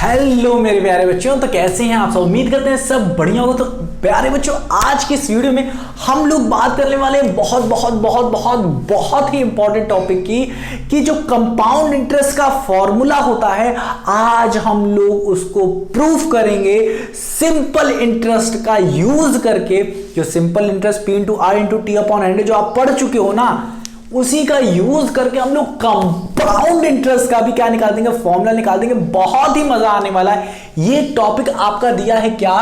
Hello मेरे प्यारे बच्चों, तो कैसे हैं आप सब। उम्मीद करते हैं सब बढ़िया हो। तो प्यारे बच्चों, आज की इस वीडियो में हम लोग बात करने वाले हैं बहुत बहुत बहुत बहुत बहुत ही इंपॉर्टेंट टॉपिक की कि जो कंपाउंड इंटरेस्ट का फॉर्मूला होता है, आज हम लोग उसको प्रूफ करेंगे सिंपल इंटरेस्ट का यूज करके। जो simple interest P into R into T upon hundred जो आप पढ़ चुके हो ना, उसी का यूज करके हम लोग कंपाउंड इंटरेस्ट का भी क्या निकाल देंगे, फॉर्मूला निकाल देंगे। बहुत ही मजा आने वाला है। ये टॉपिक आपका दिया है क्या,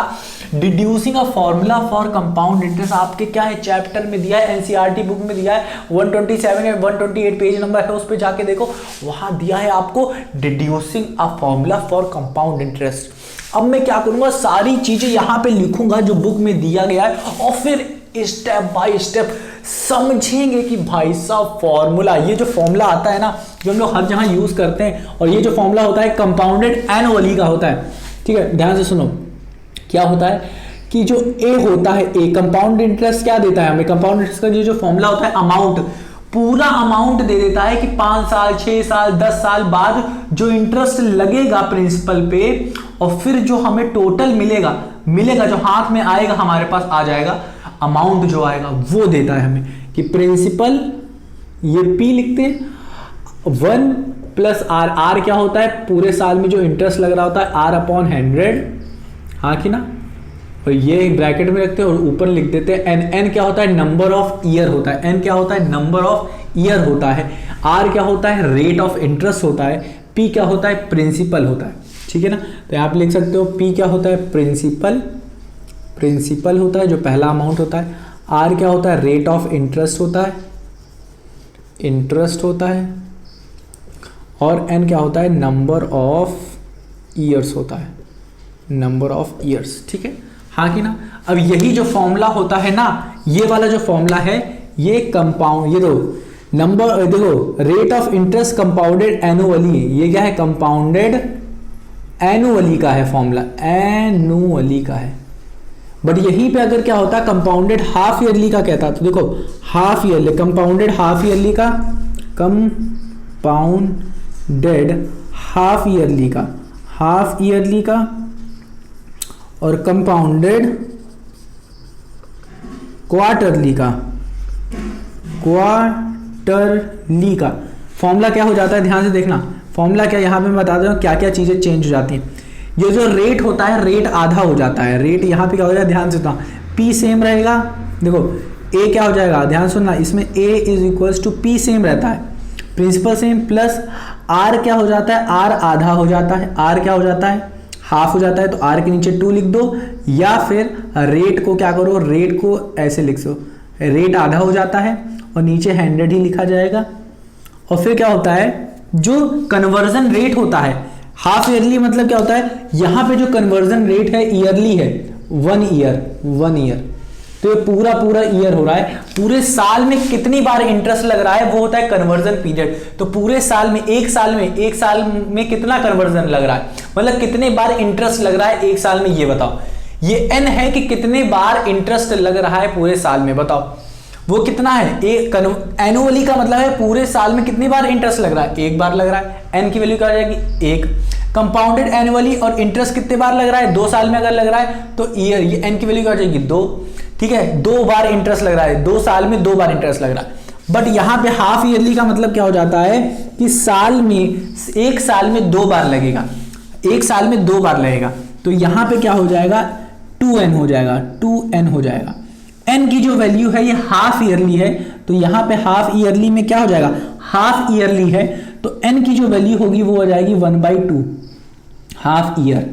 deducing a formula for compound interest. आपके क्या है, चैप्टर में दिया है, एनसीईआरटी बुक में दिया है, 127 या 128 पेज नंबर है, उस पर जाके देखो, वहां दिया है आपको deducing a formula for compound interest. अब मैं क्या करूंगा, सारी चीजें यहां पे लिखूंगा जो बुक में दिया गया है, और फिर स्टेप बाय स्टेप समझेंगे कि भाई साहब फॉर्मूला, ये जो फॉर्मूला आता है ना, जो हम लोग हर जगह यूज करते हैं, और ये जो फॉर्मूला होता है कंपाउंडेड एनुअली का होता है। ठीक है, ध्यान से सुनो। क्या होता है कि जो ए होता है, ए कंपाउंड इंटरेस्ट क्या देता है हमें, कंपाउंड इंटरेस्ट का जो फॉर्मूला होता है, अमाउंट, पूरा अमाउंट दे देता है कि 5 साल 6 साल 10 साल बाद जो इंटरेस्ट लगेगा प्रिंसिपल पे, और फिर जो हमें टोटल मिलेगा जो हाथ में आएगा, हमारे पास आ जाएगा, अमाउंट जो आएगा वो देता है हमें कि प्रिंसिपल, ये P लिखते हैं, 1 प्लस R। R क्या होता है, पूरे साल में जो इंटरेस्ट लग रहा होता है, R अपॉन 100, हाँ कि ना। और ये ब्रैकेट में रखते हैं और ऊपर लिख देते हैं N। N क्या होता है, नंबर ऑफ ईयर होता है। N क्या होता है, नंबर ऑफ ईयर होता है। R क्या होता है, रेट ऑफ इंटरेस्ट होता है। P क्या होता है, प्रिंसिपल होता है। ठीक है ना, तो आप लिख सकते हो P क्या होता है, प्रिंसिपल होता है, जो पहला अमाउंट होता है। R क्या होता है, रेट ऑफ इंटरेस्ट होता है, और N क्या होता है, नंबर ऑफ ईयर्स होता है, नंबर ऑफ ईयर्स। ठीक है, हाँ कि ना। अब यही जो फॉर्मूला होता है ना, ये वाला जो फॉर्मूला है, ये कंपाउंड, ये दो नंबर, देखो, rate of interest compounded annually, ये क्या है, कंपाउंडेड एनुअली का है फॉर्मूला, एनुअली का है। बट यहीं पे अगर क्या होता, कंपाउंडेड हाफ ईयरली का कहता, तो देखो half yearly, compounded half yearly का, कंपाउंडेड हाफ ईयरली का, और कंपाउंडेड क्वार्टरली का फॉर्मूला क्या हो जाता है, ध्यान से देखना। फॉर्मूला क्या, यहां पे मैं बता दूं क्या क्या चीजें चेंज हो जाती हैं। ये जो रेट होता है, रेट आधा हो जाता है। रेट यहाँ पे क्या हो जाएगा, ध्यान से सुनना, P सेम रहेगा। देखो A क्या हो जाएगा, ध्यान सुनना, इसमें A is equals to P same रहता है, प्रिंसिपल सेम, प्लस R क्या हो जाता है, R आधा हो जाता है। R क्या हो जाता है, हाफ हो जाता है, तो R के नीचे 2 लिख दो, या फिर रेट को क्या करो, रेट को ऐसे लिख दो, रेट आधा हो जाता है और नीचे 100 ही लिखा जाएगा। और फिर क्या होता है, जो कन्वर्जन रेट होता है, हाफ ईयरली मतलब क्या होता है, यहां पे जो कन्वर्जन रेट है ईयरली है, 1 ईयर, तो ये पूरा ईयर हो रहा है। पूरे साल में कितनी बार इंटरेस्ट लग रहा है, वो होता है कन्वर्जन पीरियड। तो पूरे साल में, एक साल में कितना कन्वर्जन लग रहा है, मतलब कितने बार इंटरेस्ट लग रहा है एक साल में, ये बताओ। ये N है कि कितने बार इंटरेस्ट लग रहा है पूरे साल में, बताओ वो कितना है। एनुअली का मतलब है पूरे साल में कितनी बार इंटरेस्ट लग रहा है, एक बार लग रहा है। N की वैल्यू क्या हो जाएगी, 1। कंपाउंडेड एनुअली, और इंटरेस्ट कितने बार लग रहा है, 2 साल में अगर लग रहा है तो ईयर, ये N की वैल्यू क्या हो जाएगी, 2। ठीक है, 2 बार इंटरेस्ट लग रहा है, 2 साल में 2 बार इंटरेस्ट लग रहा है। बट यहां पे हाफ ईयरली का मतलब क्या हो जाता है कि साल में, एक साल में 2 बार लगेगा, एक साल में 2 बार लगेगा। तो यहां पे क्या हो जाएगा, 2N हो जाएगा। N की जो वैल्यू है, ये हाफ ईयरली है, तो यहां पे हाफ ईयरली में क्या हो जाएगा, हाफ ईयरली है, तो N की जो वैल्यू होगी वो हो जाएगी 1/2, हाफ ईयर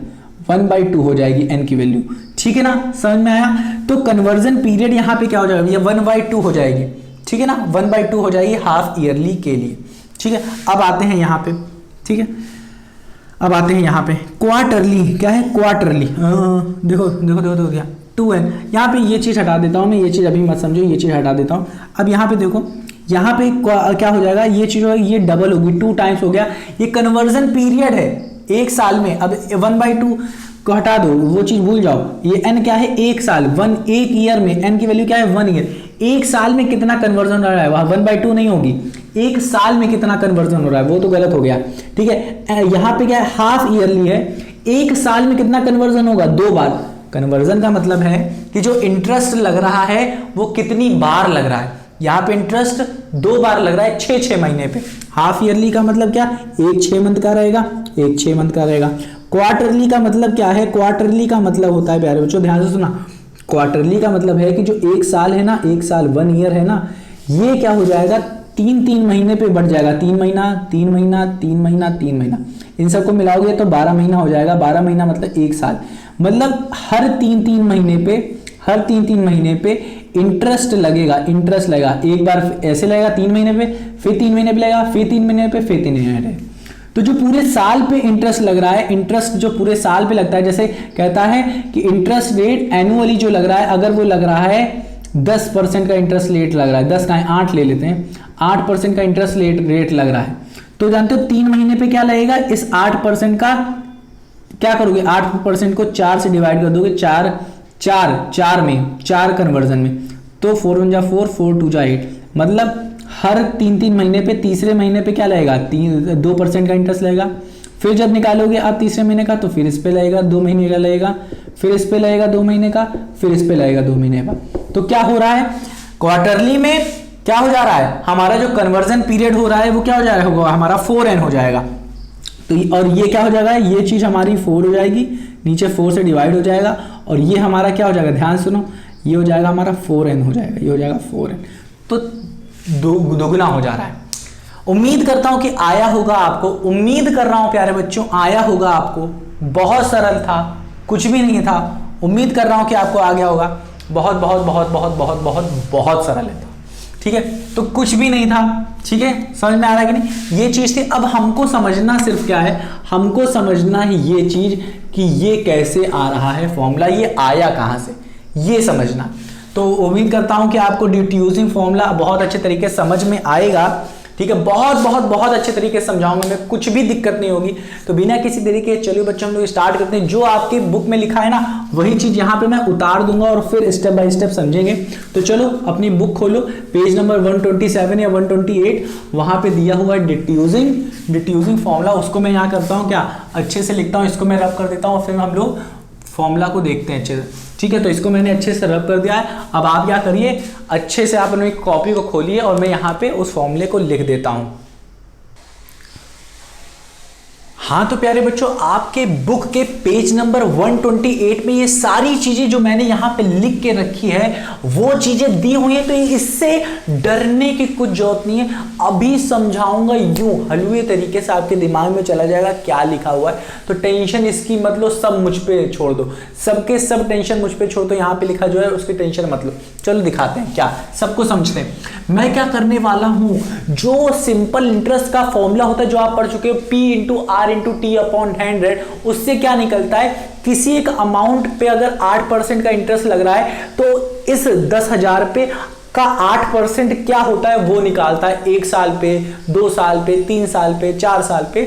1/2 हो जाएगी N की वैल्यू। ठीक है ना, समझ में आया। तो कन्वर्जन पीरियड यहां पे क्या हो जाएगा, ये 1/2 हो जाएगी। ठीक है ना, 1/2 हो जाएगी हाफ ईयरली के लिए। ठीक है, अब आते हैं यहाँ पे। ठीक है, अब आते हैं यहाँ पे क्वार्टरली। क्या है, क्वार्टरली, देखो 2N। यहाँ पे ये चीज हटा देता हूँ मैं, ये चीज अभी मत समझो, ये चीज हटा देता हूँ। अब यहाँ पे देखो, यहाँ पे क्या हो जाएगा, ये चीज होगी, ये डबल होगी, 2 टाइम्स हो गया। ये कन्वर्जन पीरियड है एक साल में। अब 1/2 को हटा दो, वो चीज भूल जाओ। ये N क्या है, एक साल, एक ईयर में N की वैल्यू क्या है, 1 ईयर। एक साल में कितना कन्वर्जन हो रहा है, वहां 1/2 नहीं होगी, एक साल में कितना कन्वर्जन हो रहा है, वो तो गलत हो गया। ठीक है, यहाँ पे क्या है, हाफ ईयरली है, एक साल में कितना कन्वर्जन होगा? 2 बार। कन्वर्जन का मतलब है कि जो इंटरेस्ट लग रहा है वो कितनी बार लग रहा है। यहाँ पे इंटरेस्ट 2 बार लग रहा है 6 महीने पे। हाफ ईयरली का मतलब क्या? एक 6 मंथ का रहेगा, एक 6 मंथ का रहेगा। क्वार्टरली का मतलब क्या है? क्वार्टरली का मतलब होता है, प्यारे बच्चों ध्यान से सुना, क्वार्टरली का मतलब है कि जो एक साल है ना, एक साल 1 ईयर है ना, ये क्या हो जाएगा? 3 महीने पे बढ़ जाएगा। 3 महीना 3 महीना 3 महीना 3 महीना, इन सबको मिलाओगे तो 12 महीना हो जाएगा। 12 महीना मतलब 1 साल। मतलब हर 3 महीने पे, हर 3 महीने पे इंटरेस्ट लगेगा, इंटरेस्ट लगेगा। एक बार ऐसे लगेगा 3 महीने पे, फिर 3 महीने पे लगेगा, फिर 3 महीने पे, फिर 3 महीने पे। तो जो पूरे साल पे इंटरेस्ट लग रहा है, इंटरेस्ट जो पूरे साल पे लगता है, जैसे कहता है कि इंटरेस्ट रेट एनुअली जो लग रहा है, अगर वो लग रहा है 10% का इंटरेस्ट रेट लग रहा है, 10 का 8 ले लेते हैं, 8% का इंटरेस्ट रेट लग रहा है, तो जानते हो 3 महीने पे क्या लगेगा? इस 8% का क्या करोगे? 8% को 4 से डिवाइड कर दोगे, 4 कन्वर्जन में, तो 4 1 जा 4, 4 2 जा 8, मतलब हर 3 महीने पे, तीसरे महीने पे क्या लगेगा? 2% का इंटरेस्ट लगेगा। फिर जब निकालोगे आप तीसरे महीने का, तो फिर इस पे लगेगा 2 महीने का लगेगा, फिर इस पे लगेगा 2 महीने का, फिर इस पे लगेगा 2 महीने का। तो क्या हो रहा है? क्वार्टरली में क्या हो जा रहा है? हमारा जो कन्वर्जन पीरियड हो रहा है वो क्या हो जाएगा? हमारा 4n हो जाएगा। तो और ये क्या हो जाएगा? ये चीज हमारी 4 हो जाएगी, नीचे 4 से डिवाइड हो जाएगा, और ये हमारा क्या हो जाएगा? ध्यान सुनो, ये हो जाएगा हमारा 4n हो जाएगा, ये हो जाएगा 4n। तो दोगुना हो जा रहा है। उम्मीद करता हूं कि आया होगा आपको, उम्मीद कर रहा हूं प्यारे बच्चों आया होगा आपको। बहुत सरल था, कुछ भी नहीं था। उम्मीद कर रहा हूं कि आपको आ गया होगा। बहुत बहुत बहुत बहुत बहुत बहुत बहुत सरल है, ठीक है। तो कुछ भी नहीं था, ठीक है, समझ में आ रहा है कि नहीं? ये चीज थी। अब हमको समझना सिर्फ क्या है? हमको समझना है ये चीज कि ये कैसे आ रहा है फॉर्मूला, ये आया कहां से, ये समझना। तो उम्मीद करता हूं कि आपको डिफ्यूजिंग फॉर्मूला बहुत अच्छे तरीके से समझ में आएगा, ठीक है। बहुत बहुत बहुत अच्छे तरीके से समझाऊंगा मैं, कुछ भी दिक्कत नहीं होगी। तो बिना किसी तरीके, चलिए बच्चों हम लोग स्टार्ट करते हैं। जो आपके बुक में लिखा है ना, वही चीज यहाँ पे मैं उतार दूंगा और फिर स्टेप बाय स्टेप समझेंगे। तो चलो अपनी बुक खोलो, पेज नंबर 127 या 128, वहां पे दिया हुआ है डिफ्यूजिंग फॉर्मूला। उसको मैं यहाँ करता हूँ क्या, अच्छे से लिखता हूँ, इसको मैं रब कर देता हूँ, फिर हम लोग फॉर्मूला को देखते हैं अच्छे से, ठीक है। तो इसको मैंने अच्छे से रब कर दिया है। अब आप क्या करिए, अच्छे से आप अपनी कॉपी को खोलिए और मैं यहाँ पे उस फॉर्मूले को लिख देता हूँ। हाँ तो प्यारे बच्चों, आपके बुक के पेज नंबर 128 में ये सारी चीजें जो मैंने यहाँ पे लिख के रखी है वो चीजें दी हुई हैं। तो इससे डरने की कुछ जरूरत नहीं है। अभी समझाऊंगा यूं हलवे तरीके से, आपके दिमाग में चला जाएगा क्या लिखा हुआ है। तो टेंशन इसकी मत लो, सब मुझ पे छोड़ दो, सबके सब टेंशन मुझ पे छोड़ दो। यहाँ पे लिखा जो है उसकी टेंशन मत लो। चलो दिखाते हैं क्या, सबको समझते हैं। मैं क्या करने वाला हूं, जो सिंपल इंटरेस्ट का फॉर्मूला होता है जो आप पढ़ चुके हो, P into R into T upon 100, उससे क्या निकलता है, किसी एक अमाउंट पे अगर 8% का इंटरेस्ट लग रहा है तो इस 10,000 पे का 8% क्या होता है वो निकालता है। 1 साल पे, 2 साल पे, 3 साल पे, 4 साल पे,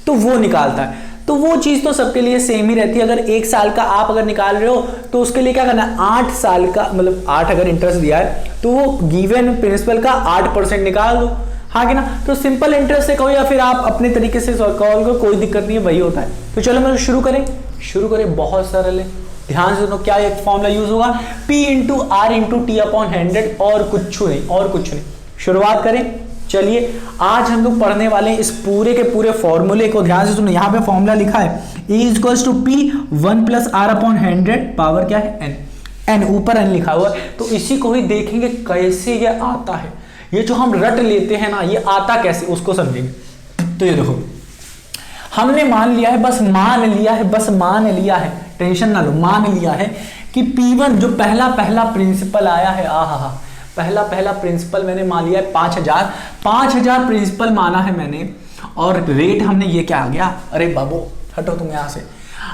तो वो निकालता है। तो वो चीज तो सबके लिए सेम ही रहती है। अगर 1 साल का आप अगर निकाल रहे हो तो उसके लिए क्या करना है, 8 साल का, मतलब 8 अगर इंटरेस्ट दिया है तो वो गिवन प्रिंसिपल का 8% निकाल दो, हाँ कि ना। तो सिंपल इंटरेस्ट से कहो या फिर आप अपने तरीके से सॉल्व करो, कोई दिक्कत नहीं है, वही होता है। तो चलो मैं शुरू करें, बहुत सरल है, ध्यान से सुनो। क्या एक फॉर्मूला यूज होगा, P into R into T upon 100, और कुछ नहीं। शुरुआत करें। चलिए आज हम लोग पढ़ने वाले हैं इस पूरे के पूरे फॉर्मूले को। ध्यान से सुनो, यहाँ पे फॉर्मूला लिखा है E equals to P 1 plus R upon 100, power क्या है n, ऊपर n लिखा हुआ है। तो इसी को ही देखेंगे कैसे ये आता है। ये जो हम रट लेते हैं ना, ये आता कैसे उसको समझेंगे। तो ये देखो, हमने मान लिया है, बस मान लिया है, टेंशन ना लो, मान लिया है कि P1 जो पहला प्रिंसिपल आया है, पहला प्रिंसिपल मैंने मान लिया है 5,000 प्रिंसिपल माना है मैंने, और रेट हमने ये क्या आ गया, अरे बाबू हटो तुम यहां से।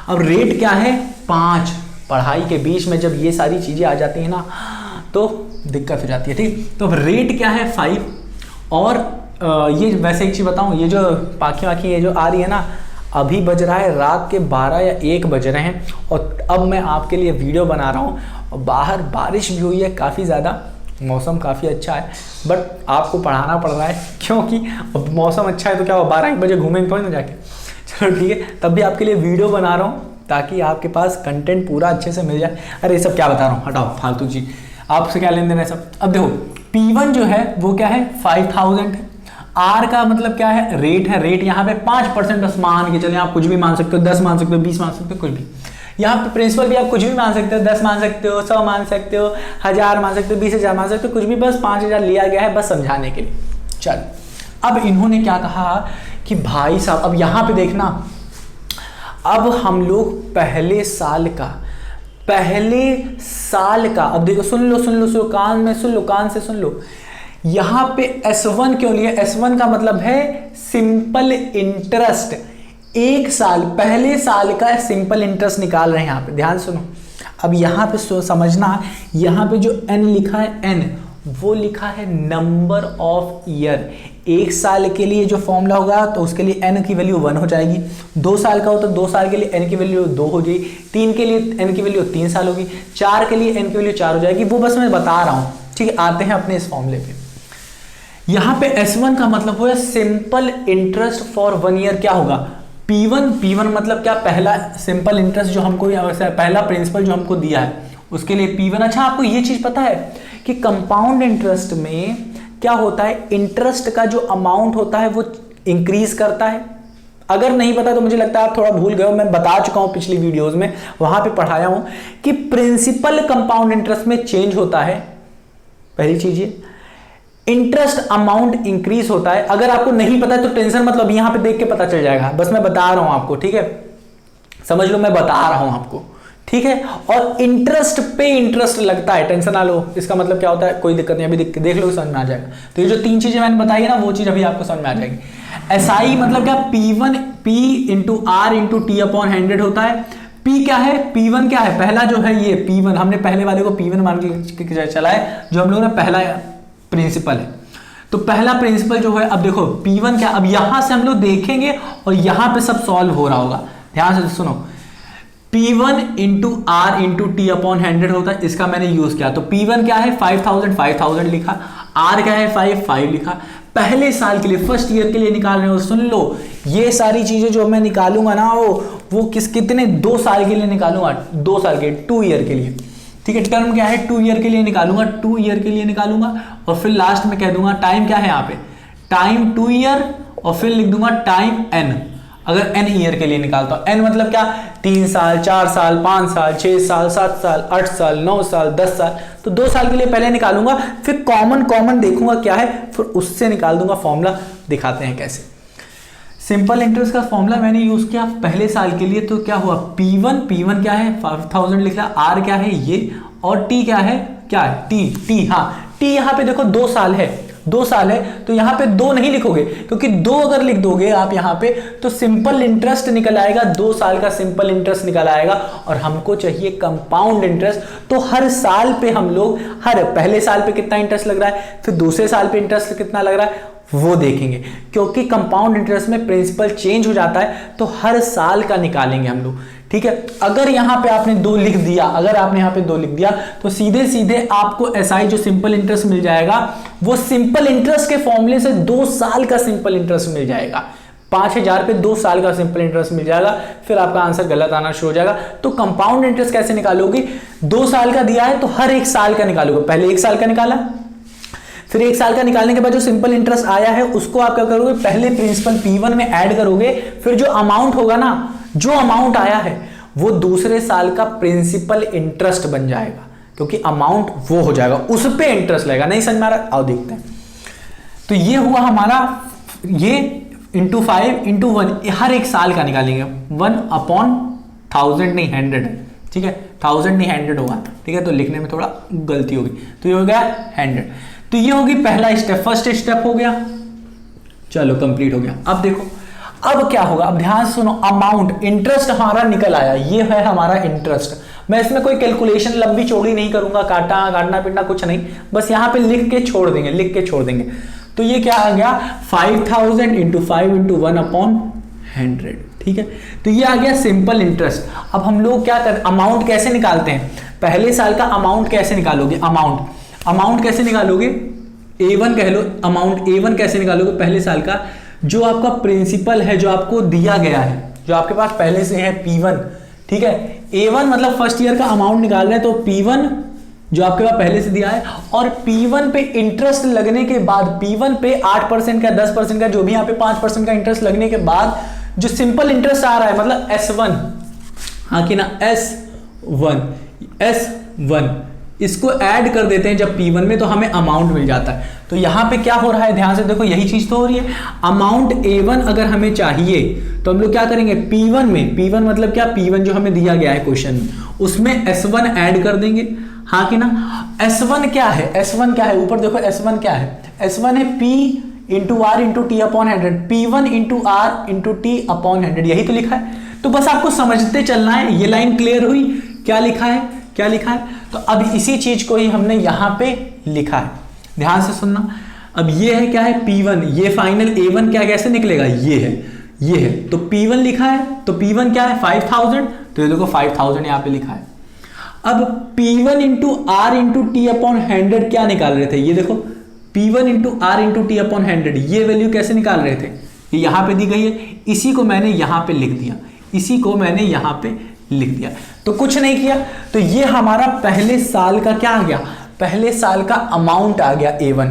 अब रेट क्या है 5। पढ़ाई के बीच में जब ये सारी चीजें आ जाती है ना तो दिक्कत हो जाती है, ठीक। तो अब रेट क्या है 5, और ये वैसे एक चीज बताऊं, ये जो पाखी ये जो आ रही है ना, अभी बज रहा है रात के 12 या 1 बज रहे हैं, और अब मैं आपके लिए वीडियो बना रहा हूँ, और बाहर बारिश भी हुई है काफ़ी ज़्यादा, मौसम काफ़ी अच्छा है, बट आपको पढ़ाना पड़ रहा है क्योंकि अब मौसम अच्छा है तो क्या हो 12-1 बजे घूमेंगे थोड़ी ना जाके। चलो ठीक है, तब भी आपके लिए वीडियो बना रहा हूँ ताकि आपके पास कंटेंट पूरा अच्छे से मिल जाए। अरे ये सब क्या बता रहा हूँ, हटाओ फालतू चीज, आपसे क्या लेन देन है सब। अब देखो P1 जो है वो क्या है 5000 है। R का मतलब क्या है, रेट है। रेट यहाँ पे 5% बस मान के चले, आप कुछ भी मान सकते हो, 10 मान सकते हो, 20 मान सकते हो, कुछ भी। यहाँ पे प्रिंसिपल भी आप कुछ भी मान सकते हो, 10 मान सकते हो, 100 मान सकते हो, 1000 मान सकते हो, 20,000 मान सकते हो, कुछ भी, बस 5000 लिया गया है बस समझाने के लिए। चल अब इन्होंने क्या कहा कि भाई साहब अब यहाँ पे देखना, अब हम लोग पहले साल का अब देखो, सुन लो कान में सुन लो, कान से सुन लो। यहाँ पे S1 क्यों लिया, S1 का मतलब है सिंपल इंटरेस्ट। एक साल, पहले साल का सिंपल इंटरेस्ट निकाल रहे हैं। यहाँ पे ध्यान सुनो, अब यहाँ पे समझना, यहाँ पे जो n लिखा है n, वो लिखा है नंबर ऑफ ईयर। एक साल के लिए जो फॉर्मूला होगा तो उसके लिए n की वैल्यू 1 हो जाएगी। 2 साल का हो तो 2 साल के लिए n की वैल्यू 2 हो जाएगी। 3 के लिए n की वैल्यू 3 साल होगी। 4 के लिए n की वैल्यू 4 हो जाएगी। वो बस मैं बता रहा हूँ, ठीक है। आते हैं अपने इस फॉर्मूले पे। यहाँ पे S1 का मतलब हुआ सिंपल इंटरेस्ट फॉर 1 ईयर। क्या होगा P1 मतलब क्या, पहला सिंपल इंटरेस्ट जो हमको, पहला प्रिंसिपल जो हमको दिया है उसके लिए P1। अच्छा आपको ये चीज पता है कि कंपाउंड इंटरेस्ट में क्या होता है, इंटरेस्ट का जो अमाउंट होता है वो इंक्रीज करता है। अगर नहीं पता तो मुझे लगता है आप थोड़ा भूल गए हो, मैं बता चुका हूं पिछली वीडियोस में, वहां पे पढ़ाया हूं कि प्रिंसिपल कंपाउंड इंटरेस्ट में चेंज होता है। पहली चीज ये, इंटरेस्ट अमाउंट इंक्रीज होता है। अगर आपको नहीं पता है तो टेंशन मतलब, यहां पे देख के पता चल जाएगा, बस मैं बता रहा हूं आपको, ठीक है। समझ लो मैं बता रहा हूं आपको, ठीक है। और इंटरेस्ट पे इंटरेस्ट लगता है, टेंशन ना लो। इसका मतलब क्या होता है, कोई दिक्कत नहीं, अभी देख लो समझ में आ जाएगा। तो ये जो 3 चीजें मैंने बताई है ना, वो चीज अभी आपको समझ में आ जाएगी। SI मतलब क्या, P into R into T upon 100 होता है। P क्या है, P1 क्या है, पहला जो है ये P1, हमने पहले वाले को P1 मान के चला है, जो हम लोग ने पहला प्रिंसिपल है। तो पहला प्रिंसिपल जो है, अब देखो P1 क्या, अब यहां से हम लोग देखेंगे और यहां पे सब सॉल्व हो रहा होगा। ध्यान से सुनो, P1 into R into T upon 100 होता है, इसका मैंने यूज किया। तो P1 क्या है 5000 लिखा, R क्या है 5 लिखा। पहले साल के लिए, फर्स्ट ईयर के लिए निकाल रहे हो। सुन लो, ये सारी चीजें जो मैं निकालूंगा ना, वो कितने 2 साल के लिए निकालूंगा, 2 साल के, 2 ईयर के लिए, ठीक है। टर्म क्या है 2 ईयर के लिए निकालूंगा, 2 ईयर के लिए निकालूंगा। और फिर लास्ट में कह दूंगा टाइम क्या है, यहाँ पे टाइम 2 ईयर, और फिर लिख दूंगा टाइम n। अगर n ईयर के लिए निकालता हूं, n मतलब क्या, 3 साल, 4 साल, 5 साल, 6 साल, 7 साल, 8 साल, 9 साल, 10 साल। तो 2 साल के लिए पहले निकालूंगा, फिर कॉमन देखूंगा क्या है, फिर उससे निकाल दूंगा फॉर्मूला। दिखाते हैं कैसे। सिंपल इंटरेस्ट का फॉर्मूला मैंने यूज किया पहले साल के लिए, तो क्या हुआ P1 क्या है 5000 लिख रहा, R क्या है ये, और T क्या है T, हाँ T यहाँ पे देखो 2 साल है, 2 साल है, तो यहाँ पे 2 नहीं लिखोगे, क्योंकि 2 अगर लिख दोगे आप यहाँ पे तो सिंपल इंटरेस्ट निकल आएगा, 2 साल का सिंपल इंटरेस्ट निकल आएगा। और हमको चाहिए कंपाउंड इंटरेस्ट, तो हर साल पे हम लोग, हर पहले साल पे कितना इंटरेस्ट लग रहा है, फिर दूसरे साल पे इंटरेस्ट कितना लग रहा है, वो देखेंगे। क्योंकि कंपाउंड इंटरेस्ट में प्रिंसिपल चेंज हो जाता है, तो हर साल का निकालेंगे हम लोग, ठीक है। अगर यहां पे आपने 2 लिख दिया, अगर आपने यहां पे 2 लिख दिया, तो सीधे आपको SI जो सिंपल इंटरेस्ट मिल जाएगा, वो सिंपल इंटरेस्ट के फॉर्मूले से 2 साल का सिंपल इंटरेस्ट मिल जाएगा। 5000 पे 2 साल का सिंपल इंटरेस्ट मिल जाएगा, फिर आपका आंसर गलत आना शुरू हो जाएगा। तो कंपाउंड इंटरेस्ट कैसे निकालोगे, 2 साल का दिया है तो हर 1 साल का निकालोगे। पहले 1 साल का निकाला, फिर 1 साल का निकालने के बाद जो सिंपल इंटरेस्ट आया है उसको आप क्या करोगे, पहले प्रिंसिपल P1 में ऐड करोगे, फिर जो अमाउंट होगा ना, जो अमाउंट आया है वो दूसरे साल का प्रिंसिपल इंटरेस्ट बन जाएगा, क्योंकि अमाउंट वो हो जाएगा, उस पे इंटरेस्ट लगेगा। नहीं समझ में आ रहा, आओ देखते हैं। तो ये हुआ हमारा, ये इंटू 5 इंटू 1, हर 1 साल का निकालेंगे। 1/1000 नहीं 100, ठीक है, 1000 नहीं 100 होगा, ठीक है। तो लिखने में थोड़ा गलती होगी, तो ये हो गया 100। तो ये होगी पहला स्टेप, फर्स्ट स्टेप हो गया, चलो कंप्लीट हो गया। अब देखो अब क्या होगा, अब ध्यान सुनो, अमाउंट इंटरेस्ट हमारा निकल आया, ये है हमारा इंटरेस्ट। मैं इसमें कोई कैलकुलेशन लंबी चौड़ी नहीं करूंगा, काटना पीटना कुछ नहीं, बस यहां पे लिख के छोड़ देंगे, तो ये क्या आ गया 5000 इंटू 5 इंटू 1/100, ठीक है। तो ये आ गया सिंपल इंटरेस्ट। अब हम लोग क्या कर, अमाउंट कैसे निकालते हैं, पहले साल का अमाउंट कैसे निकालोगे, अमाउंट कैसे निकालोगे, A1 कह लो, अमाउंट A1 कैसे निकालोगे, पहले साल का जो आपका प्रिंसिपल है, जो आपको दिया गया है, जो आपके पास पहले से है P1, ठीक है। A1 मतलब फर्स्ट ईयर का अमाउंट निकाल रहे हैं, तो P1 जो आपके पास पहले से दिया है, और P1 पे इंटरेस्ट लगने के बाद, P1 पे 8% का 10% का जो भी यहाँ पे 5% का इंटरेस्ट लगने के बाद जो सिंपल इंटरेस्ट आ रहा है मतलब S1, हाँ कि ना, S1 इसको ऐड कर देते हैं जब P1 में, तो हमें अमाउंट मिल जाता है। तो यहां पे क्या हो रहा है, ध्यान से देखो, यही चीज तो हो रही है। अमाउंट A1 अगर हमें चाहिए तो हम लोग क्या करेंगे, P1 में, P1 मतलब क्या, P1 जो हमें दिया गया है क्वेश्चन में, उसमें S1 ऐड कर देंगे, हाँ कि ना। S1 क्या है, S1 क्या है, ऊपर देखो S1 क्या है, S1 है P into R into T upon 100, P1 into R into T upon 100, यही तो लिखा है। तो बस आपको समझते चलना है। ये लाइन क्लियर हुई, क्या लिखा है, क्या लिखा है। तो अब इसी चीज को ही हमने यहां पे लिखा है, ध्यान से सुनना। अब ये है क्या है, P1, ये फाइनल A1 क्या कैसे निकलेगा, ये है, तो P1 लिखा है, तो P1 क्या है 5000, तो ये देखो 5000 यहां पे लिखा है। अब P1 into R into T upon 100 क्या निकाल रहे थे, ये देखो P1 into R into T upon 100, ये वैल्यू कैसे निकाल रहे थे, ये यहां पे दी गई है, इसी को मैंने यहां पे लिख दिया, इसी को मैंने यहां पे लिख दिया। तो कुछ नहीं किया, तो ये हमारा पहले साल का क्या आ गया, पहले साल का अमाउंट आ गया A1।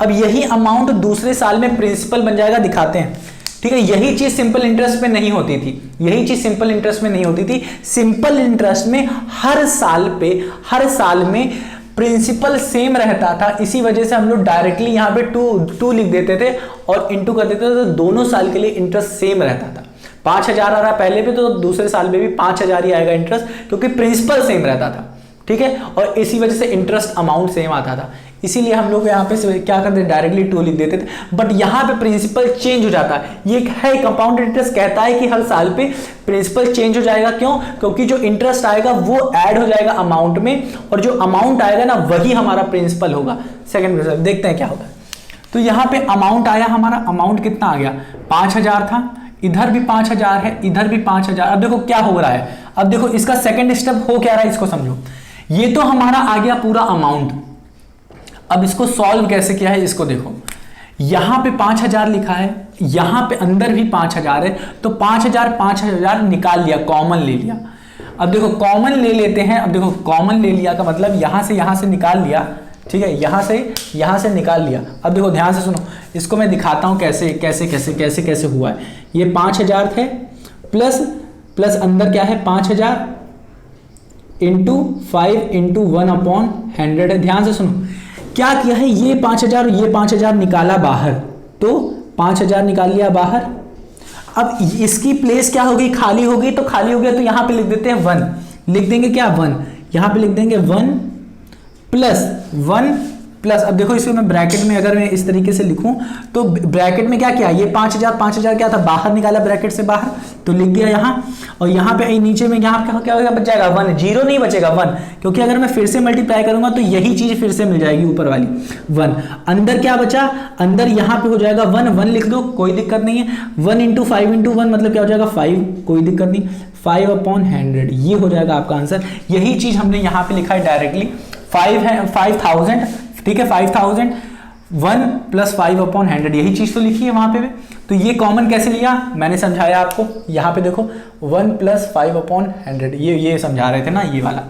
अब यही अमाउंट दूसरे साल में प्रिंसिपल बन जाएगा, दिखाते हैं, ठीक है। यही चीज सिंपल इंटरेस्ट में नहीं होती थी, यही चीज सिंपल इंटरेस्ट में नहीं होती थी। सिंपल इंटरेस्ट में हर साल में प्रिंसिपल सेम रहता था, इसी वजह से हम लोग डायरेक्टली यहां पे टू लिख देते थे और इंटू कर देते थे, तो दोनों साल के लिए इंटरेस्ट सेम रहता था। 5000 आ रहा पहले पे, तो दूसरे साल में भी 5000 ही आएगा इंटरेस्ट, क्योंकि प्रिंसिपल सेम रहता था, ठीक है। और इसी वजह से इंटरेस्ट अमाउंट सेम आता था, इसीलिए हम लोग यहाँ पे क्या करते हैं, डायरेक्टली 2 लिख देते थे। बट यहाँ पे प्रिंसिपल चेंज हो जाता है, ये है कंपाउंड इंटरेस्ट कहता है कि हर साल पे प्रिंसिपल चेंज हो जाएगा। क्यों, क्योंकि जो इंटरेस्ट आएगा वो ऐड हो जाएगा अमाउंट में, और जो अमाउंट आएगा ना वही हमारा प्रिंसिपल होगा। सेकंड प्रिंसिपल देखते हैं क्या होगा। तो यहाँ पे अमाउंट आया, हमारा अमाउंट कितना आ गया, 5000 था, इधर भी 5000 है, इधर भी 5000। अब देखो क्या हो रहा है, अब देखो इसका सेकंड स्टेप हो क्या रहा है, इसको समझो। ये तो हमारा आ गया पूरा अमाउंट, अब इसको सॉल्व कैसे किया है, इसको देखो। यहां पे 5000 लिखा है, यहां पे अंदर भी 5000 है, तो 5000 निकाल लिया, कॉमन ले लिया। अब देखो कॉमन ले लेते हैं, अब देखो कॉमन ले लिया का मतलब यहां से निकाल लिया, ठीक है, यहां से निकाल लिया। अब देखो ध्यान से सुनो, इसको मैं दिखाता हूं कैसे कैसे कैसे कैसे कैसे हुआ है। ये 5000 थे, प्लस अंदर क्या है 5000 इंटू 5 इंटू 1 अपॉन 100 है। ध्यान से सुनो क्या किया है, ये 5000 ये 5000 निकाला बाहर, तो 5000 निकाल लिया बाहर। अब इसकी प्लेस क्या होगी, खाली होगी, तो खाली हो गया तो यहां पे लिख देते हैं 1, लिख देंगे क्या 1, यहां पे लिख देंगे 1 प्लस। अब देखो इसको मैं ब्रैकेट में अगर मैं इस तरीके से लिखूं, तो ब्रैकेट में क्या किया, ये 5000 क्या था, बाहर निकाला ब्रैकेट से बाहर, तो लिख दिया यहां। और यहां पे नीचे में यहां क्या होगा, बच जाएगा 1, 0 नहीं बचेगा 1, क्योंकि अगर मैं फिर से मल्टीप्लाई करूंगा तो यही चीज फिर से मिल जाएगी ऊपर वाली 1। अंदर क्या बचा, अंदर यहां पे हो जाएगा 1 लिख दो, कोई दिक्कत नहीं है। 1 इंटू 5 इंटू 1 मतलब क्या हो जाएगा 5, कोई दिक्कत नहीं, 5 अपॉन 100 ये हो जाएगा आपका आंसर। यही चीज हमने यहां पे लिखा है डायरेक्टली, 5000, ठीक है, 5000 1 प्लस 5 अपॉन 100, यही चीज तो लिखी है वहां पे भी। तो ये कॉमन कैसे लिया, मैंने समझाया आपको, यहाँ पे देखो 1 प्लस 5 अपॉन 100, ये समझा रहे थे ना, ये वाला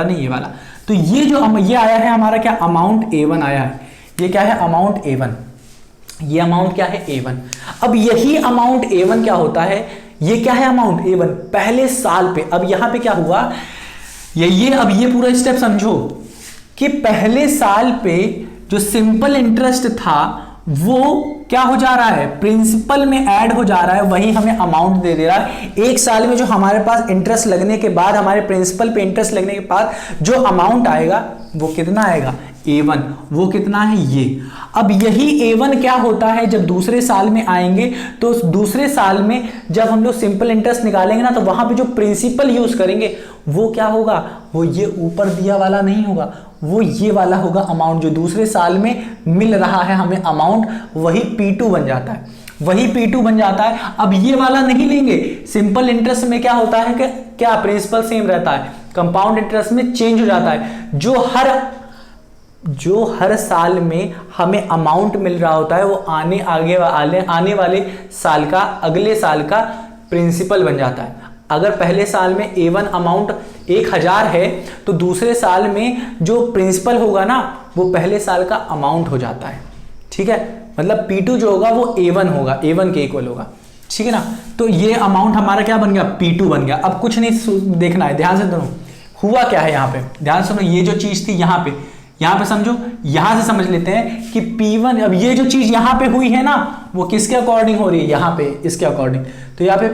नहीं, ये वाला। तो ये जो ये आया है हमारा क्या, अमाउंट A1 आया है। ये क्या है, अमाउंट A1, ये अमाउंट क्या है A1। अब यही अमाउंट A1 क्या होता है, ये क्या है अमाउंट A1 पहले साल पे। अब यहां पे क्या हुआ, अब ये पूरा स्टेप समझो कि पहले साल पे जो सिंपल इंटरेस्ट था वो क्या हो जा रहा है, प्रिंसिपल में ऐड हो जा रहा है, वही हमें अमाउंट दे दे रहा है। एक साल में जो हमारे पास इंटरेस्ट लगने के बाद, हमारे प्रिंसिपल पे इंटरेस्ट लगने के बाद जो अमाउंट आएगा वो कितना आएगा, A1, वो कितना है ये। अब यही A1 क्या होता है, जब दूसरे साल में आएंगे तो दूसरे साल में जब हम लोग सिंपल इंटरेस्ट निकालेंगे ना, तो वहां पे जो प्रिंसिपल यूज करेंगे वो क्या होगा, वो ये ऊपर दिया वाला नहीं होगा, वो ये वाला होगा अमाउंट जो दूसरे साल में मिल रहा है हमें अमाउंट, वही P2 बन जाता है, वही P2 बन जाता है। अब ये वाला नहीं लेंगे, सिंपल इंटरेस्ट में क्या होता है कि क्या प्रिंसिपल सेम रहता है, कंपाउंड इंटरेस्ट में चेंज हो जाता है। जो हर साल में हमें अमाउंट मिल रहा होता है वो आने वाले साल का, अगले साल का प्रिंसिपल बन जाता है। अगर पहले साल में A1 अमाउंट 1000 है तो दूसरे साल में जो प्रिंसिपल होगा ना वो पहले साल का अमाउंट हो जाता है, ठीक है। मतलब P2 जो होगा वो A1 होगा, A1 के इक्वल होगा, ठीक है ना। तो ये अमाउंट हमारा क्या बन गया, P2 बन गया। अब कुछ नहीं देखना है, ध्यान से सुनो हुआ क्या है यहाँ पे, ध्यान से सुनो। ये जो चीज थी यहाँ पे समझो, यहां से समझ लेते हैं कि P1, अब ये जो चीज यहाँ पे हुई है ना वो किसके अकॉर्डिंग हो रही है, यहाँ पे इसके अकॉर्डिंग। तो यहाँ पे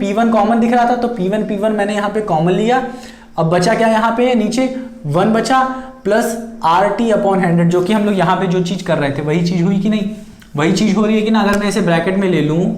P1 कॉमन दिख रहा था तो P1 मैंने यहाँ पे कॉमन लिया। अब बचा क्या यहाँ पे नीचे 1 बचा प्लस RT/100, जो कि हम लोग यहाँ पे जो चीज कर रहे थे वही चीज हुई कि नहीं, वही चीज हो रही है कि ना। अगर मैं इसे ब्रैकेट में ले लूं,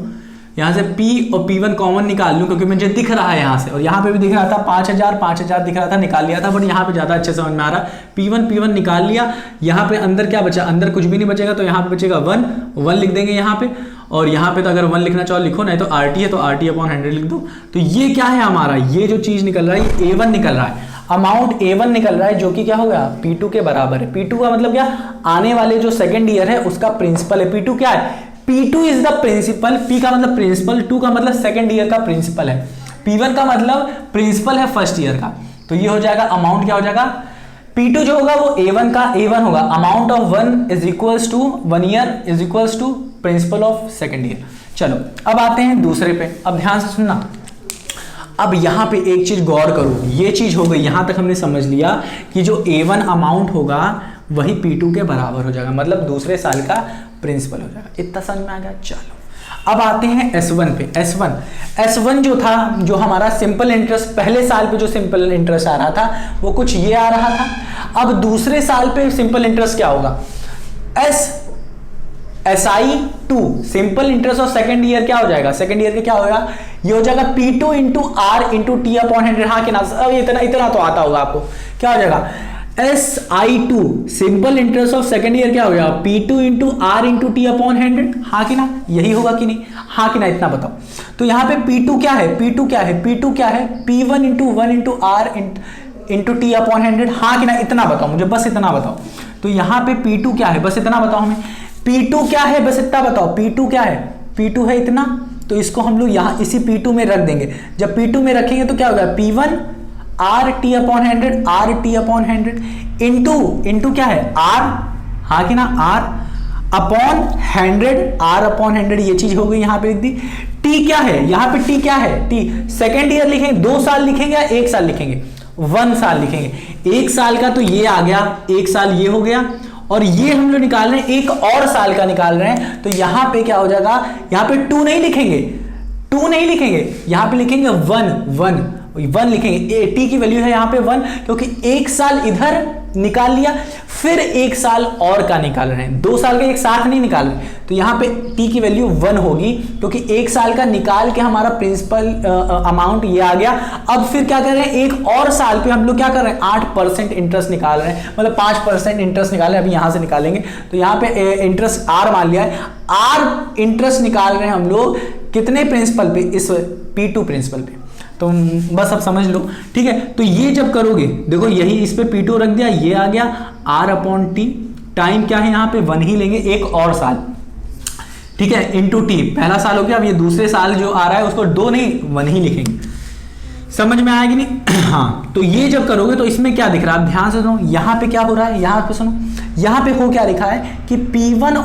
यहाँ से P और P1 कॉमन निकाल लूं क्योंकि मुझे दिख रहा है यहाँ से, और यहाँ पे भी दिख रहा था 5000 दिख रहा था, निकाल लिया था, बट यहाँ पे ज्यादा अच्छे समझ में आ रहा है। P1 निकाल लिया, यहाँ पे अंदर क्या बचा, अंदर कुछ भी नहीं बचेगा तो यहाँ पे बचेगा 1 लिख देंगे यहाँ पे, और यहाँ पे तो अगर 1 लिखना चाहो लिखो, नहीं तो RT है तो RT/100 लिख दो। तो ये क्या है हमारा, ये जो चीज निकल रहा है ये A1 निकल रहा है, अमाउंट A1 निकल रहा है, जो कि क्या हो गया P2 के बराबर है। P2 का मतलब क्या, आने वाले जो सेकेंड ईयर है उसका प्रिंसिपल है। P2 क्या है, P2 is the principal, P का मतलब प्रिंसिपल, 2 का मतलब सेकेंड ईयर का प्रिंसिपल है, P1 का मतलब प्रिंसिपल है फर्स्ट ईयर का। तो ये हो जाएगा अमाउंट, क्या हो जाएगा P2 जो होगा वो A1 का A1 होगा, amount of 1 is equals to 1 year is equals to principal of second year. चलो अब आते हैं दूसरे पे, अब ध्यान से सुनना। अब यहाँ पे एक चीज गौर करो, ये चीज हो गई, यहां तक हमने समझ लिया कि जो A1 अमाउंट होगा वही P2 के बराबर हो जाएगा, मतलब दूसरे साल का प्रिंसिपल हो जाएगा। इतना समझ में आ गया। चलो अब आते हैं S1 पे। S1 जो था, जो हमारा सिंपल इंटरेस्ट, पहले साल पे जो सिंपल इंटरेस्ट आ रहा था वो कुछ ये आ रहा था। अब दूसरे साल पे सिंपल इंटरेस्ट क्या होगा, SI2 simple interest of second year क्या हो जाएगा, सेकंड ईयर के क्या होगा, ये हो जाएगा P2 into R into T/100। हाँ कि ना, अब इतना तो आता होगा आपको, क्या हो जाएगा SI2 simple interest of second year क्या हो जाएगा P2 into R into T/100। हाँ कि ना, यही होगा कि नहीं, हाँ कि ना, इतना बताओ। तो यहाँ पे P2 क्या है, P2 क्या है P1 into 1 into R into T/100। हाँ कि ना, इतना बताओ मुझे, बस इतना बताओ। तो यहाँ पे P2 क्या है, बस इतना बताओ हमें, P2 क्या है, बस इतना बताओ। P2 क्या है, P2 है इतना, तो इसको हम लोग यहाँ इसी P2 में रख देंगे। जब P2 में रखेंगे तो क्या होगा P1 RT/100 इंटू क्या है R, हाँ कि ना, R अपॉन 100 ये चीज हो गई, यहाँ पे लिख दी। T क्या है, यहाँ पे T क्या है, T सेकेंड ईयर लिखेंगे, 2 साल लिखेंगे या 1 साल लिखेंगे, 1 साल लिखेंगे। 1 साल का तो ये आ गया, 1 साल ये हो गया, और ये हम लोग निकाल रहे हैं 1 और साल का निकाल रहे हैं। तो यहां पे क्या हो जाएगा, यहां पे 2 नहीं लिखेंगे, यहां पे लिखेंगे 1 लिखेंगे। T की वैल्यू है यहां पे 1, क्योंकि 1 साल इधर निकाल लिया, फिर 1 साल और का निकाल रहे हैं, 2 साल का एक साथ नहीं निकाल रहे। तो यहां पे T की वैल्यू 1 होगी, क्योंकि 1 साल का निकाल के हमारा प्रिंसिपल अमाउंट ये आ गया। अब फिर क्या कर रहे हैं, 1 और साल पे हम लोग क्या कर रहे हैं, 8% इंटरेस्ट निकाल रहे हैं, मतलब 5% इंटरेस्ट निकाल रहे हैं। अभी यहां से निकालेंगे तो यहाँ पे इंटरेस्ट R मान लिया है, R इंटरेस्ट निकाल रहे हैं हम लोग कितने प्रिंसिपल पे, इस P2 प्रिंसिपल पे। तो बस अब समझ लो, ठीक है। तो ये जब करोगे, देखो यही इस पे P2 रख दिया, ये आ गया R/T, टाइम क्या है यहाँ पे 1 ही लेंगे, 1 और साल, ठीक है, इंटू T, पहला साल हो गया। अब ये दूसरे साल जो आ रहा है उसको 2 नहीं 1 ही लिखेंगे। समझ में आएगी नहीं? हाँ, तो ये जब करोगे तो इसमें क्या दिख रहा है, ध्यान से सुनो, यहाँ पे क्या हो रहा है, यहाँ पे सुनो, यहाँ पे हो क्या लिखा है कि P1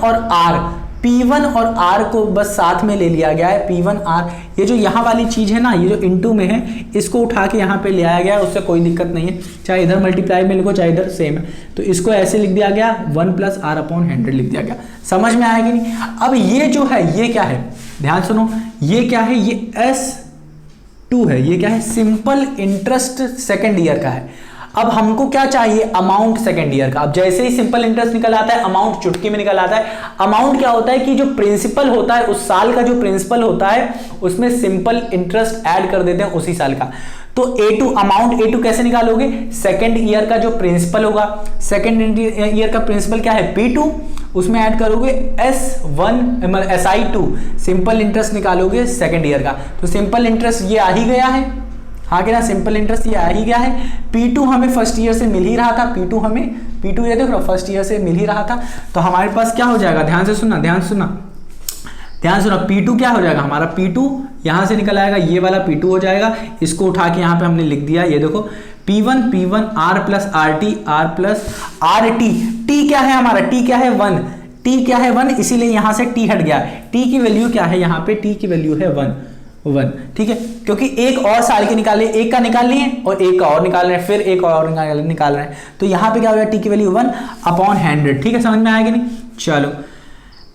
और R को बस साथ में ले लिया गया है। P1 R, ये जो यहाँ वाली चीज है ना, ये जो इनटू में है, इसको उठा के यहाँ पे ले आया गया है, उससे कोई दिक्कत नहीं है, चाहे इधर मल्टीप्लाई में लिखो चाहे इधर सेम है। तो इसको ऐसे लिख दिया गया, 1 + R/100 लिख दिया गया। समझ में आएगी नहीं? अब ये जो है ये क्या है, ध्यान सुनो, ये क्या है, ये S2 है, ये क्या है, सिंपल इंटरेस्ट सेकेंड ईयर का है। अब हमको क्या चाहिए, अमाउंट सेकेंड ईयर का। अब जैसे ही सिंपल इंटरेस्ट निकल आता है, अमाउंट चुटकी में निकल आता है। अमाउंट क्या होता है कि जो प्रिंसिपल होता है, उस साल का जो प्रिंसिपल होता है उसमें सिंपल इंटरेस्ट ऐड कर देते हैं उसी साल का। तो A2 अमाउंट, A2 कैसे निकालोगे, सेकेंड ईयर का जो प्रिंसिपल होगा, सेकेंड ईयर का प्रिंसिपल क्या है P2, उसमें ऐड करोगे SI2 सिंपल इंटरेस्ट निकालोगे सेकेंड ईयर का। तो सिंपल इंटरेस्ट ये आ ही गया है, हाँ कि ना, सिंपल इंटरेस्ट ये आ ही गया है। P2 हमें फर्स्ट ईयर से मिल ही रहा था, P2 ये देख लो फर्स्ट ईयर से मिल ही रहा था। तो हमारे पास क्या हो जाएगा, ध्यान से सुनना, P2 क्या हो जाएगा हमारा, P2 यहाँ से निकल आएगा, ये वाला P2 हो जाएगा। इसको उठा के यहाँ पे हमने लिख दिया, ये देखो P1 R plus R T. T क्या है हमारा, टी क्या है 1, टी क्या है 1, इसीलिए यहाँ से टी हट गया। टी की वैल्यू क्या है यहाँ पे, टी की वैल्यू है 1, ठीक है, क्योंकि एक और साल के निकाले, एक का निकाल लिए और एक का और निकाल रहे हैं, फिर एक और निकाल रहे हैं, तो यहाँ पे क्या हो गया, टी की वैल्यू 1/100, ठीक है, समझ में आएगा नहीं। चलो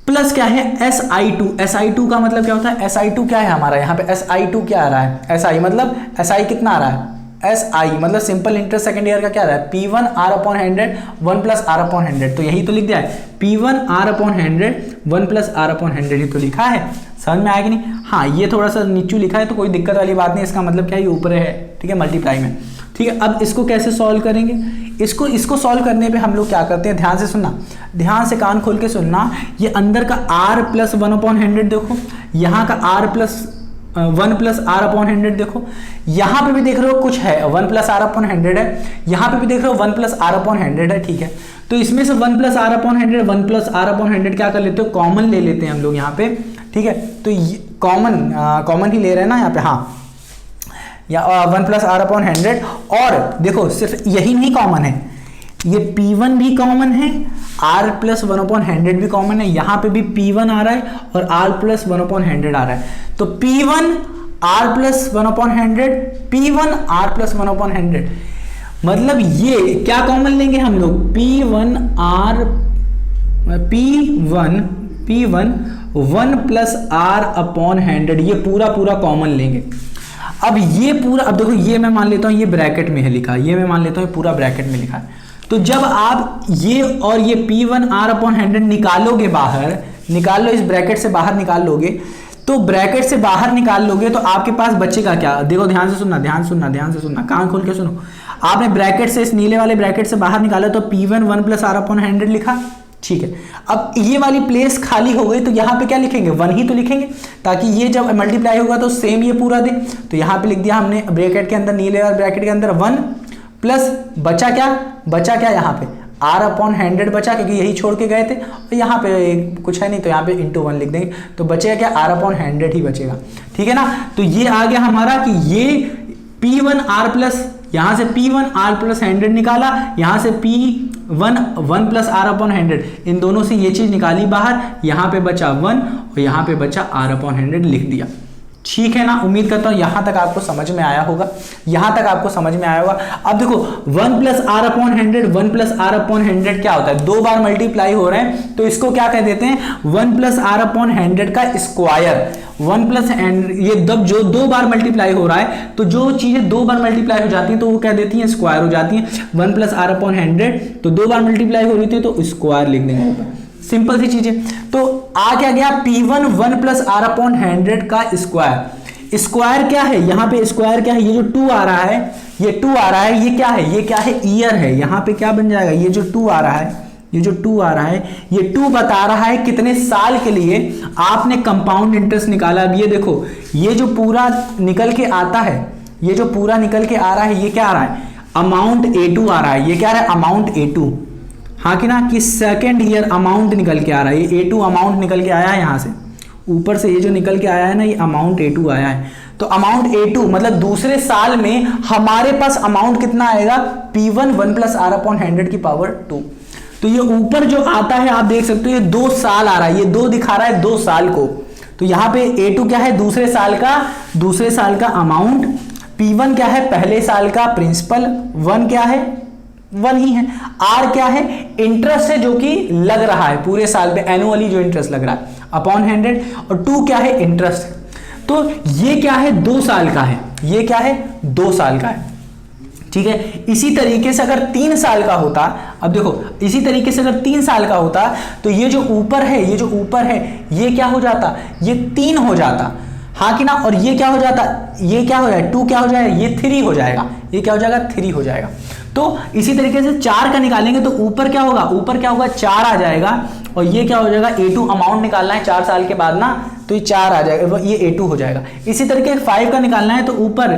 प्लस क्या है SI2, SI2 का मतलब क्या होता है, SI2 क्या है हमारा, यहाँ पे SI2 क्या आ रहा है, SI मतलब SI कितना आ रहा है, SI मतलब सिंपल इंटरेस्ट सेकंड ईयर का क्या आ रहा है, P1 R/100 1 प्लस R/100, तो यही तो लिख दिया है, P1 R/100 1 प्लस R/100 ही तो लिखा है, समझ में आएगा नहीं। हाँ ये थोड़ा सा नीचू लिखा है तो कोई दिक्कत वाली बात नहीं, इसका मतलब क्या है, ये ऊपर है, ठीक है, मल्टीप्लाई में, ठीक है। अब इसको कैसे सॉल्व करेंगे, इसको सॉल्व करने पे हम लोग क्या करते हैं, ध्यान से सुनना, ध्यान से कान खोल के सुनना, ये अंदर का R प्लस 1/100 देखो, यहाँ का R प्लस 1 प्लस R/100 देखो, यहाँ पे भी देख रहे हो कुछ है 1 प्लस R/100 है, यहाँ पे भी देख रहे हो 1 प्लस R/100 है, ठीक है। तो इसमें से 1 प्लस R/100 1 प्लस R/100 क्या कर लेते हो, कॉमन ले लेते हैं हम लोग यहाँ पे, ठीक है। तो कॉमन ही ले रहे हैं ना यहाँ पे, हाँ, या 1 प्लस R/100, और देखो सिर्फ यही नहीं कॉमन है, ये P1 भी कॉमन है, R प्लस 1/100 भी कॉमन है, यहाँ पे भी P1 आ रहा है और R प्लस 1/100 आ रहा है, तो P1 R plus 1/100, P1 R plus 1/100, मतलब ये क्या कॉमन लेंगे हम लोग, P1 1 प्लस R/100, ये पूरा कॉमन लेंगे। अब ये पूरा, अब देखो ये मैं मान लेता हूँ ये ब्रैकेट में है लिखा, ये मैं मान लेता हूँ पूरा ब्रैकेट में लिखा है, तो जब आप ये और ये P1 R/100 निकालोगे बाहर, निकाल लो, इस ब्रैकेट से बाहर निकाल लोगे, तो ब्रैकेट से बाहर निकाल लोगे तो आपके पास बचेगा क्या, देखो ध्यान से सुनना, कान खोल के सुनो, आपने ब्रैकेट से, इस नीले वाले ब्रैकेट से बाहर निकाला तो P1 1 प्लस R/100 लिखा, ठीक है। अब ये वाली प्लेस खाली हो गई तो यहाँ पे क्या लिखेंगे, 1 ही तो लिखेंगे, ताकि ये जब मल्टीप्लाई होगा तो सेम ये पूरा दे, तो यहाँ पे लिख दिया हमने ब्रैकेट के अंदर, नीले वाले ब्रैकेट के अंदर 1 प्लस बचा क्या यहाँ पे R/100 बचा, क्योंकि यही छोड़ के गए थे, और यहाँ पे कुछ है नहीं तो यहाँ पे इंटू 1 लिख देंगे, तो बचेगा क्या, R/100 ही बचेगा, ठीक है ना। तो ये आ गया हमारा कि ये P1 R प्लस, यहाँ से P1 R प्लस 100 निकाला, यहाँ से P1 1 प्लस R/100, इन दोनों से ये चीज निकाली बाहर, यहाँ पे बचा 1 और यहाँ पे बचा R/100 लिख दिया, ठीक है ना। उम्मीद करता हूं यहां तक आपको समझ में आया होगा, अब देखो 1 प्लस R/100 क्या होता है, 2 बार मल्टीप्लाई हो रहे हैं, तो इसको क्या कह देते हैं, 1 प्लस R/100 का स्क्वायर, 1 प्लस ये जो 2 बार मल्टीप्लाई हो रहा है, तो जो चीजें 2 बार मल्टीप्लाई हो जाती हैं तो वो कह देती हैं स्क्वायर हो जाती हैं। 1 प्लस R/100 तो 2 बार मल्टीप्लाई हो रही थी तो स्क्वायर लिख देंगे ऊपर, सिंपल सी चीजें। तो आ क्या गया, P1 1 प्लस R/100 का स्क्वायर क्या है, यहाँ पे स्क्वायर क्या है, ये जो 2 आ रहा है, ये 2 आ रहा है, ये क्या है, ईयर है, यहाँ पे क्या बन जाएगा, ये जो 2 आ रहा है, ये 2 बता रहा है कितने साल के लिए आपने कंपाउंड इंटरेस्ट निकाला। अब ये देखो, ये जो पूरा निकल के आता है, ये जो पूरा निकल के आ रहा है, ये क्या आ रहा है, अमाउंट A2 आ रहा है, ये क्या आ रहा है, अमाउंट A2, हाँ कि ना, कि सेकेंड ईयर अमाउंट निकल के आ रहा है, ये A2 अमाउंट निकल के आया है, यहाँ से ऊपर से ये जो निकल के आया है ना, ये अमाउंट A2 आया है। तो अमाउंट A2 मतलब दूसरे साल में हमारे पास अमाउंट कितना आएगा, P1 1 प्लस R/100 की पावर 2। तो ये ऊपर जो आता है आप देख सकते हो, ये 2 साल आ रहा है, ये 2 दिखा रहा है 2 साल को, तो यहाँ पे A2 क्या है, दूसरे साल का अमाउंट, P1 क्या है, पहले साल का प्रिंसिपल, 1 क्या है, 1 ही है, R क्या है, इंटरेस्ट है जो कि लग रहा है पूरे साल पे, एनुअली जो इंटरेस्ट लग रहा है अपॉन 100, और 2 क्या है, इंटरेस्ट। तो ये क्या है, 2 साल का है, ये क्या है, 2 साल का है, ठीक है। इसी तरीके से अगर 3 साल का होता, अब देखो इसी तरीके से अगर 3 साल का होता तो ये जो ऊपर है, ये क्या हो जाता, ये 3 हो जाता, हाँ कि ना, और ये क्या हो जाता, ये क्या हो जाएगा, 2 क्या हो जाएगा, ये 3 हो जाएगा, ये क्या हो जाएगा, 3 हो जाएगा। तो इसी तरीके से 4 का निकालेंगे तो ऊपर क्या होगा, 4 आ जाएगा, और ये क्या हो जाएगा, A2 अमाउंट निकालना है 4 साल के बाद ना, तो ये 4 आ जाएगा, ये A2 हो जाएगा। इसी तरीके 5 का निकालना है तो ऊपर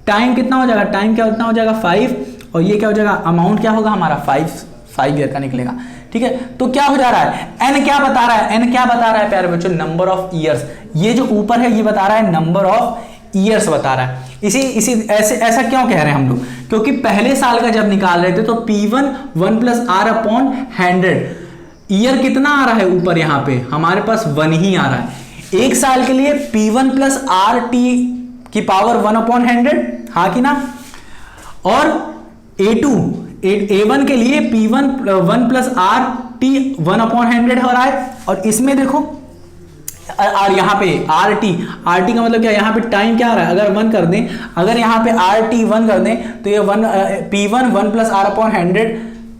टाइम कितना हो जाएगा, 5, और ये क्या हो जाएगा, अमाउंट क्या होगा हमारा, 5 ईयर का निकलेगा, ठीक है, तो क्या हो जा रहा है, n क्या बता रहा है, n क्या बता रहा है प्यारे बच्चों, नंबर ऑफ ईयर्स। ये जो ऊपर है ये बता रहा है नंबर ऑफ ईयर्स बता रहा है। इसी ऐसा क्यों कह रहे हैं हम लोग, क्योंकि पहले साल का जब निकाल रहे थे तो P1 1 plus R upon 100, year कितना आ रहा है ऊपर, यहाँ पे हमारे पास 1 ही आ रहा है। एक साल के लिए P1 प्लस आर टी की पावर 1 अपॉन 100, हाँ कि ना। और A1 के लिए P1 1 plus R T 1 upon 100 हो रहा है। और इसमें देखो और यहाँ पे आर टी का मतलब क्या, यहाँ पे टाइम क्या आ रहा है, अगर 1 कर दें, अगर यहाँ पे आर टी 1 कर दें तो ये P1 1 plus R upon 100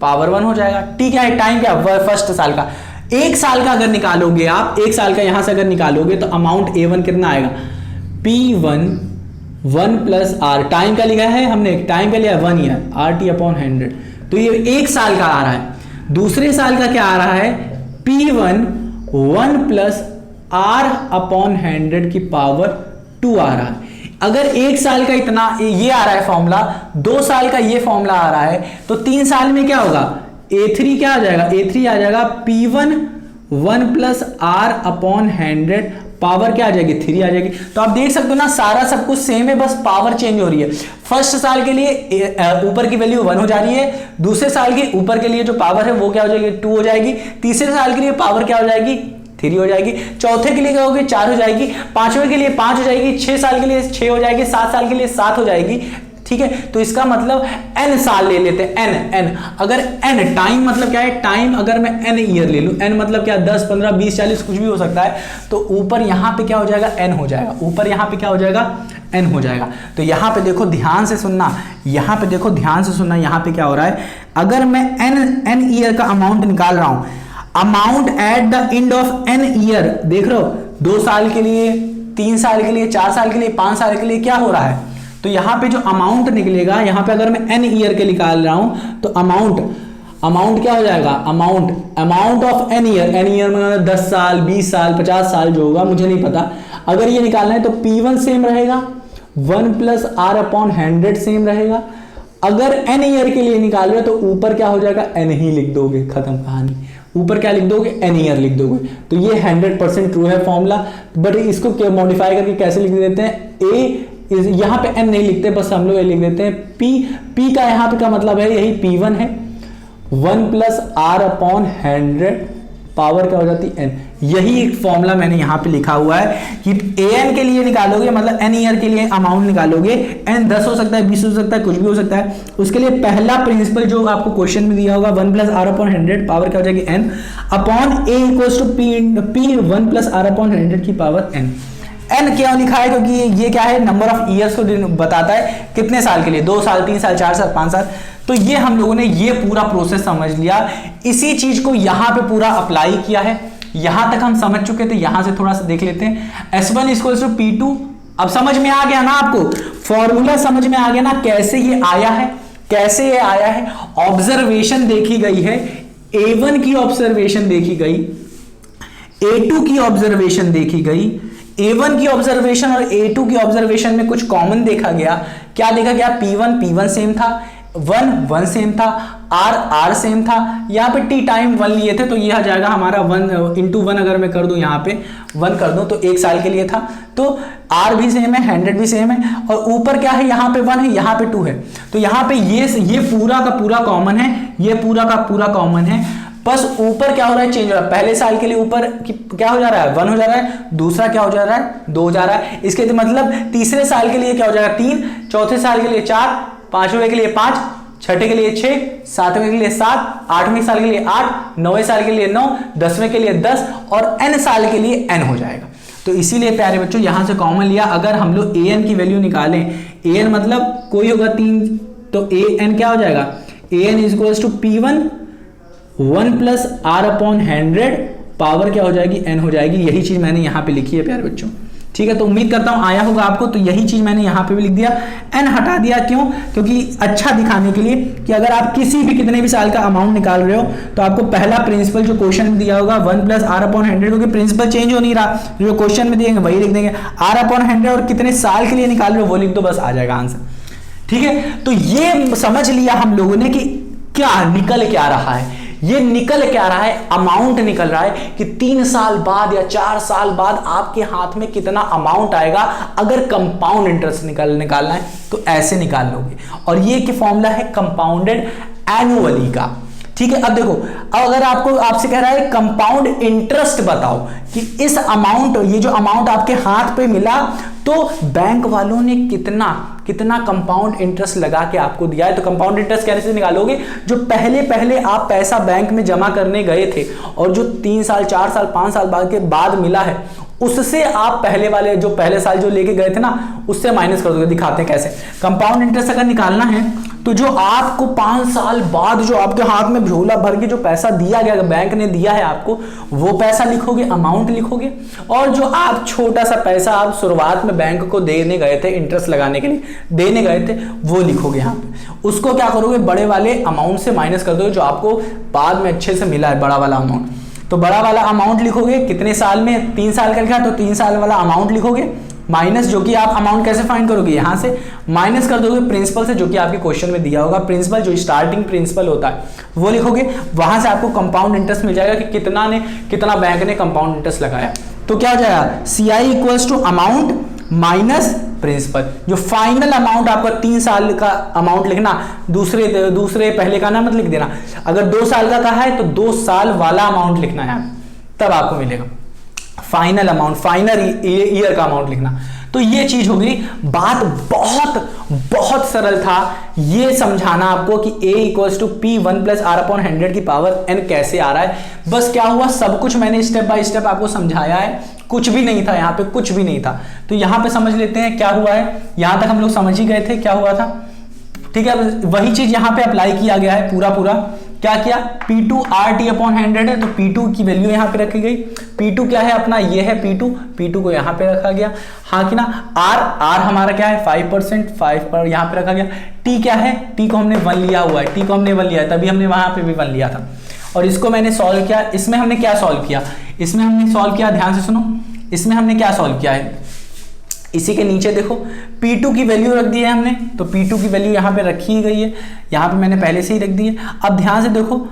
power 1 हो जाएगा। ठीक है, टाइम क्या, फर्स्ट साल का। एक साल का अगर निकालोगे आप, एक साल का यहां से अगर निकालोगे तो अमाउंट A1 कितना आएगा, P1 1 प्लस आर, टाइम का लिखा है हमने, टाइम का लिया 1 ईयर, आर टी अपॉन 100, तो ये एक साल का आ रहा है। दूसरे साल का क्या आ रहा है, P1 1 प्लस आर अपॉन 100 की पावर 2 आ रहा है। अगर एक साल का इतना ये आ रहा है फॉर्मूला, 2 साल का ये फॉर्मूला आ रहा है, तो 3 साल में क्या होगा, A3 क्या आ जाएगा, A3 आ जाएगा P1 1 plus R upon 100 power क्या आ जाएगी, 3 आ जाएगी। तो आप देख सकते हो ना, सारा सब कुछ सेम है, बस पावर चेंज हो रही है। फर्स्ट साल के लिए ऊपर की वैल्यू 1 हो जा रही है, दूसरे साल के ऊपर के लिए जो पावर है वो क्या हो जाएगी, 2 हो जाएगी, तीसरे साल के लिए पावर क्या हो जाएगी, 3 हो जाएगी, चौथे के लिए क्या होगी, 4 हो जाएगी, पांचवें के लिए 5 हो जाएगी, 6 साल के लिए 6 हो जाएगी, 7 साल के लिए 7 हो जाएगी। ठीक है, तो इसका मतलब n साल ले लेते हैं, n अगर n टाइम मतलब क्या है, टाइम अगर मैं n ईयर ले लूं, n मतलब क्या, 10 15 20 40 कुछ भी हो सकता है, तो ऊपर यहां पे क्या हो जाएगा, n हो जाएगा, ऊपर यहां पे क्या हो जाएगा, n हो जाएगा। तो यहां पे देखो ध्यान से सुनना, यहां पे देखो ध्यान से सुनना, यहां पे क्या हो रहा है, अगर मैं n ईयर का अमाउंट निकाल रहा हूं, amount at the end of n year, देख रहे हो, 2 साल के लिए, 3 साल के लिए, 4 साल के लिए, 5 साल के लिए क्या हो रहा है, तो यहां पे जो अमाउंट निकलेगा, यहां पे अगर मैं n ईयर के निकाल रहा हूं तो अमाउंट क्या हो जाएगा, अमाउंट ऑफ n ईयर में 10 साल 20 साल 50 साल जो होगा मुझे नहीं पता, अगर ये निकालना है तो P1 सेम रहेगा, 1 प्लस आर अपॉन 100 सेम रहेगा। अगर n ईयर के लिए निकाल रहे हो तो ऊपर क्या हो जाएगा, n ही लिख दोगे, खत्म कहानी, ऊपर क्या लिख दोगे, n ईयर लिख दोगे। तो ये 100% ट्रू है फॉर्मूला, बट इसको मॉडिफाई करके कैसे लिख देते हैं, यहां पे n नहीं लिखते, बस हम लोग लिख देते हैं p का यहां पे का मतलब है यही P1 है, 1 प्लस आर अपॉन 100 पावर क्या हो जाती है n। यही एक फॉर्मूला मैंने यहां पे लिखा हुआ है कि an के लिए निकालोगे, मतलब n ईयर के लिए अमाउंट निकालोगे, n 10 हो सकता है, 20 हो सकता है, कुछ भी हो सकता है, उसके लिए पहला प्रिंसिपल जो आपको क्वेश्चन में दिया होगा, 1 प्लस आर अपॉन 100 पावर क्या हो जाएगी n upon a equals to p 1 plus R upon 100 की पावर n। n क्यों लिखा है, क्योंकि ये क्या है, नंबर ऑफ ईयर्स को बताता है, कितने साल के लिए, 2 साल 3 साल 4 साल 5 साल। तो ये हम लोगों ने ये पूरा प्रोसेस समझ लिया, इसी चीज को यहां पे पूरा अप्लाई किया है, यहां तक हम समझ चुके थे। यहां से थोड़ा सा देख लेते हैं, S1 इक्वल्स टू P2, अब समझ में आ गया ना आपको, फॉर्मूला समझ में आ गया ना, कैसे ये आया है, कैसे ये आया है। ऑब्जर्वेशन देखी गई है, A1 की ऑब्जर्वेशन देखी गई, A2 की ऑब्जर्वेशन देखी गई, A1 की ऑब्जर्वेशन और A2 की ऑब्जर्वेशन में कुछ कॉमन देखा गया। क्या देखा गया, P1 सेम था, 1 सेम था, R सेम था, यहाँ पे T टाइम 1 लिए थे, तो ये आ जाएगा हमारा 1 इंटू 1, अगर मैं कर दूं यहाँ पे 1 कर दूं तो 1 साल के लिए था, तो R भी सेम है, 100 भी सेम है, और ऊपर क्या है, यहाँ पे 1 है, यहाँ पे 2 है, तो यहाँ पे ये पूरा का पूरा कॉमन है, ये पूरा का पूरा कॉमन है, बस ऊपर क्या हो रहा है, चेंज हो रहा है। पहले साल के लिए ऊपर क्या हो जा रहा है, 1 हो जा रहा है, दूसरा क्या हो जा रहा है, 2 हो जा रहा है, इसके मतलब तीसरे साल के लिए क्या हो जाएगा, 3, चौथे साल के लिए 4, पांचवें के लिए 5, छठे के लिए 6, सातवें के लिए 7, 8वें साल के लिए 8, 9वें साल के लिए 9, 10वें के लिए 10, और n साल के लिए n हो जाएगा। तो इसीलिए प्यारे बच्चों यहां से कॉमन लिया। अगर हम लोग an की वैल्यू निकालें, an मतलब कोई होगा 3, तो an क्या हो जाएगा, an is equals to P1 1 plus R upon 100 power क्या हो जाएगी, n हो जाएगी। यही चीज मैंने यहाँ पे लिखी है प्यारे बच्चों, ठीक है। तो उम्मीद करता हूँ आया होगा आपको, तो यही चीज मैंने यहाँ पे भी लिख दिया, n हटा दिया, क्यों, क्योंकि अच्छा दिखाने के लिए कि अगर आप किसी भी कितने भी साल का अमाउंट निकाल रहे हो तो आपको पहला प्रिंसिपल जो क्वेश्चन में दिया होगा 1 प्लस आर अपॉन 100, क्योंकि प्रिंसिपल चेंज हो नहीं रहा, जो क्वेश्चन में दिएंगे वही लिख देंगे, आर अपॉन 100 और कितने साल के लिए निकाल रहे हो वो लिख दो, बस आ जाएगा आंसर, ठीक है। तो ये समझ लिया हम लोगों ने कि क्या निकल क्या रहा है। ये निकल क्या रहा है, अमाउंट निकल रहा है कि 3 साल बाद या 4 साल बाद आपके हाथ में कितना अमाउंट आएगा। अगर कंपाउंड इंटरेस्ट निकालना है तो ऐसे निकाल लोगे, और ये कि फॉर्मूला है कंपाउंडेड एनुअली का। ठीक है, अब देखो, अब अगर आपसे कह रहा है कंपाउंड इंटरेस्ट बताओ कि इस अमाउंट, ये जो अमाउंट आपके हाथ पे मिला तो बैंक वालों ने कितना कंपाउंड इंटरेस्ट लगा के आपको दिया है। तो कंपाउंड इंटरेस्ट कैसे निकालोगे, जो पहले आप पैसा बैंक में जमा करने गए थे और जो 3 साल 4 साल 5 साल बाद मिला है, उससे आप पहले साल जो लेके गए थे ना, उससे माइनस कर दोगे। दिखाते हैं कैसे। कंपाउंड इंटरेस्ट अगर निकालना है तो जो आपको 5 साल बाद जो आपके हाथ में झोला भर के जो पैसा दिया गया, बैंक ने दिया है आपको, वो पैसा लिखोगे, अमाउंट लिखोगे, और जो आप छोटा सा पैसा आप शुरुआत में बैंक को देने गए थे, इंटरेस्ट लगाने के लिए देने गए थे, वो लिखोगे यहाँ पे। उसको क्या करोगे, बड़े वाले अमाउंट से माइनस कर दोगे जो आपको बाद में अच्छे से मिला है, बड़ा वाला अमाउंट। तो बड़ा वाला अमाउंट लिखोगे, कितने साल में, 3 साल का लिखा तो 3 साल वाला अमाउंट लिखोगे, माइनस जो कि आप अमाउंट कैसे फाइंड करोगे, यहां से माइनस कर दोगे प्रिंसिपल से, जो कि आपके क्वेश्चन में दिया होगा। प्रिंसिपल जो स्टार्टिंग प्रिंसिपल होता है वो लिखोगे, वहां से आपको कंपाउंड इंटरेस्ट मिल जाएगा कि कितना बैंक ने कंपाउंड इंटरेस्ट लगाया। तो क्या हो जाएगा, CI equals to amount minus principal. जो फाइनल अमाउंट आपका 3 साल का अमाउंट लिखना, दूसरे पहले का ना मत लिख देना। अगर 2 साल का कहा है तो 2 साल वाला अमाउंट लिखना है, तब आपको मिलेगा फाइनल अमाउंट, फाइनल ईयर का अमाउंट लिखना। तो ये चीज होगी। बात बहुत सरल था ये समझाना आपको कि A equals to P1 plus R/100 की पावर n कैसे आ रहा है। बस क्या हुआ, सब कुछ मैंने स्टेप बाय स्टेप आपको समझाया है, कुछ भी नहीं था यहाँ पे, कुछ भी नहीं था। तो यहाँ पे समझ लेते हैं क्या हुआ है। यहाँ तक हम लोग समझ ही गए थे क्या हुआ था, ठीक है। वही चीज यहाँ पे अप्लाई किया गया है पूरा। क्या किया, P2 RT/100 है तो P2 की वैल्यू यहाँ पे रखी गई। P2 क्या है अपना, ये है P2 को यहाँ पे रखा गया, हाँ कि ना। R हमारा क्या है 5%, 5 पर यहाँ पे रखा गया। T क्या है, T को हमने 1 लिया हुआ है, T को हमने 1 लिया है, तभी हमने वहां पे भी 1 लिया था। और इसको मैंने सॉल्व किया। इसमें हमने क्या सॉल्व किया, इसमें हमने सॉल्व किया, ध्यान से सुनो, इसमें हमने क्या सॉल्व किया है। इसी के नीचे देखो P2 की वैल्यू रख दी है हमने, तो P2 की वैल्यू यहाँ पे रखी गई है, यहाँ पे मैंने पहले से ही रख दी है। अब ध्यान से देखो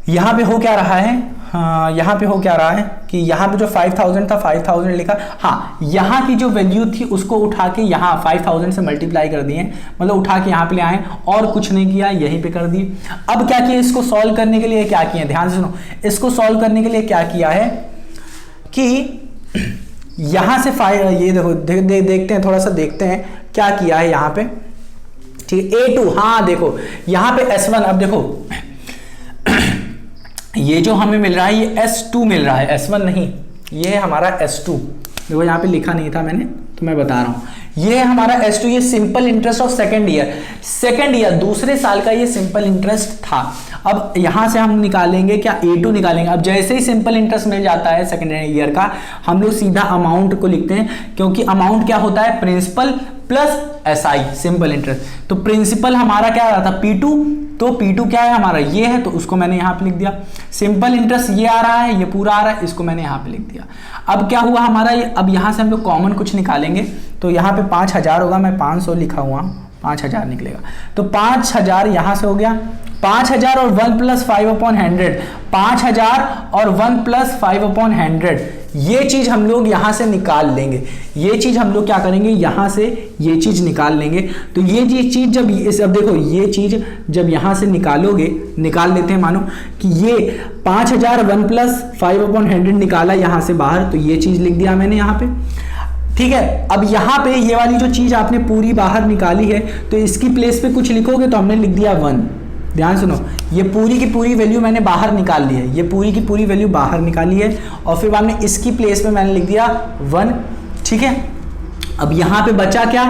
यहाँ पे हो क्या रहा है, हाँ यहाँ पे हो क्या रहा है कि यहाँ पे जो 5000 था 5000 लिखा, हाँ यहाँ की जो वैल्यू थी उसको उठा के यहाँ 5000 से मल्टीप्लाई कर दिए, मतलब उठा के यहाँ पे ले आए और कुछ नहीं किया, यहीं पे कर दिए। अब क्या किया, इसको सॉल्व करने के लिए क्या किया, ध्यान से सुनो, इसको सॉल्व करने के लिए क्या किया है कि यहां से ये देखो देखते हैं, थोड़ा सा देखते हैं क्या किया है यहाँ पे, ठीक है। A2, हाँ देखो यहाँ पे S1, अब देखो ये जो हमें मिल रहा है ये S2 मिल रहा है, S1 नहीं, ये है हमारा S2। देखो यहाँ पे लिखा नहीं था मैंने तो मैं बता रहा हूँ, ये है हमारा S2, ये simple interest of second year, दूसरे साल का ये सिंपल इंटरेस्ट था। अब यहां से हम निकालेंगे क्या, A2 निकालेंगे। अब जैसे ही सिंपल इंटरेस्ट मिल जाता है सेकेंड ईयर का, हम लोग सीधा अमाउंट को लिखते हैं, क्योंकि अमाउंट क्या होता है, principal plus SI, simple interest. तो प्रिंसिपल हमारा क्या रहा था P2, तो P2 क्या है हमारा, ये है, तो उसको मैंने यहाँ पे लिख दिया। सिंपल इंटरेस्ट ये आ रहा है, ये पूरा आ रहा है, इसको मैंने यहाँ पे लिख दिया। अब क्या हुआ हमारा ये, अब यहाँ से हम लोग कॉमन कुछ निकालेंगे, तो यहाँ पे 5000 होगा, मैं 500 लिखा हुआ, 5000 निकलेगा। तो 5000 यहाँ से हो गया, 5000 और 1 प्लस 5/100, 5000 और 1 प्लस 5/100, ये चीज हम लोग यहां से निकाल लेंगे। ये चीज हम लोग क्या करेंगे, यहां से ये चीज निकाल लेंगे। तो ये चीज जब अब देखो ये चीज जब यहां से निकालोगे, निकाल लेते हैं, मानो कि ये 5000 1 प्लस 5/100 निकाला यहां से बाहर, तो ये चीज लिख दिया मैंने यहाँ पे, ठीक है। अब यहाँ पे ये वाली जो चीज आपने पूरी बाहर निकाली है, तो इसकी प्लेस पे कुछ लिखोगे, तो हमने लिख दिया 1। ध्यान सुनो, ये पूरी की पूरी वैल्यू मैंने बाहर निकाल ली है, ये पूरी की पूरी वैल्यू बाहर निकाली है, और फिर बाद में इसकी प्लेस पे मैंने लिख दिया 1, ठीक है। अब यहाँ पे बचा क्या,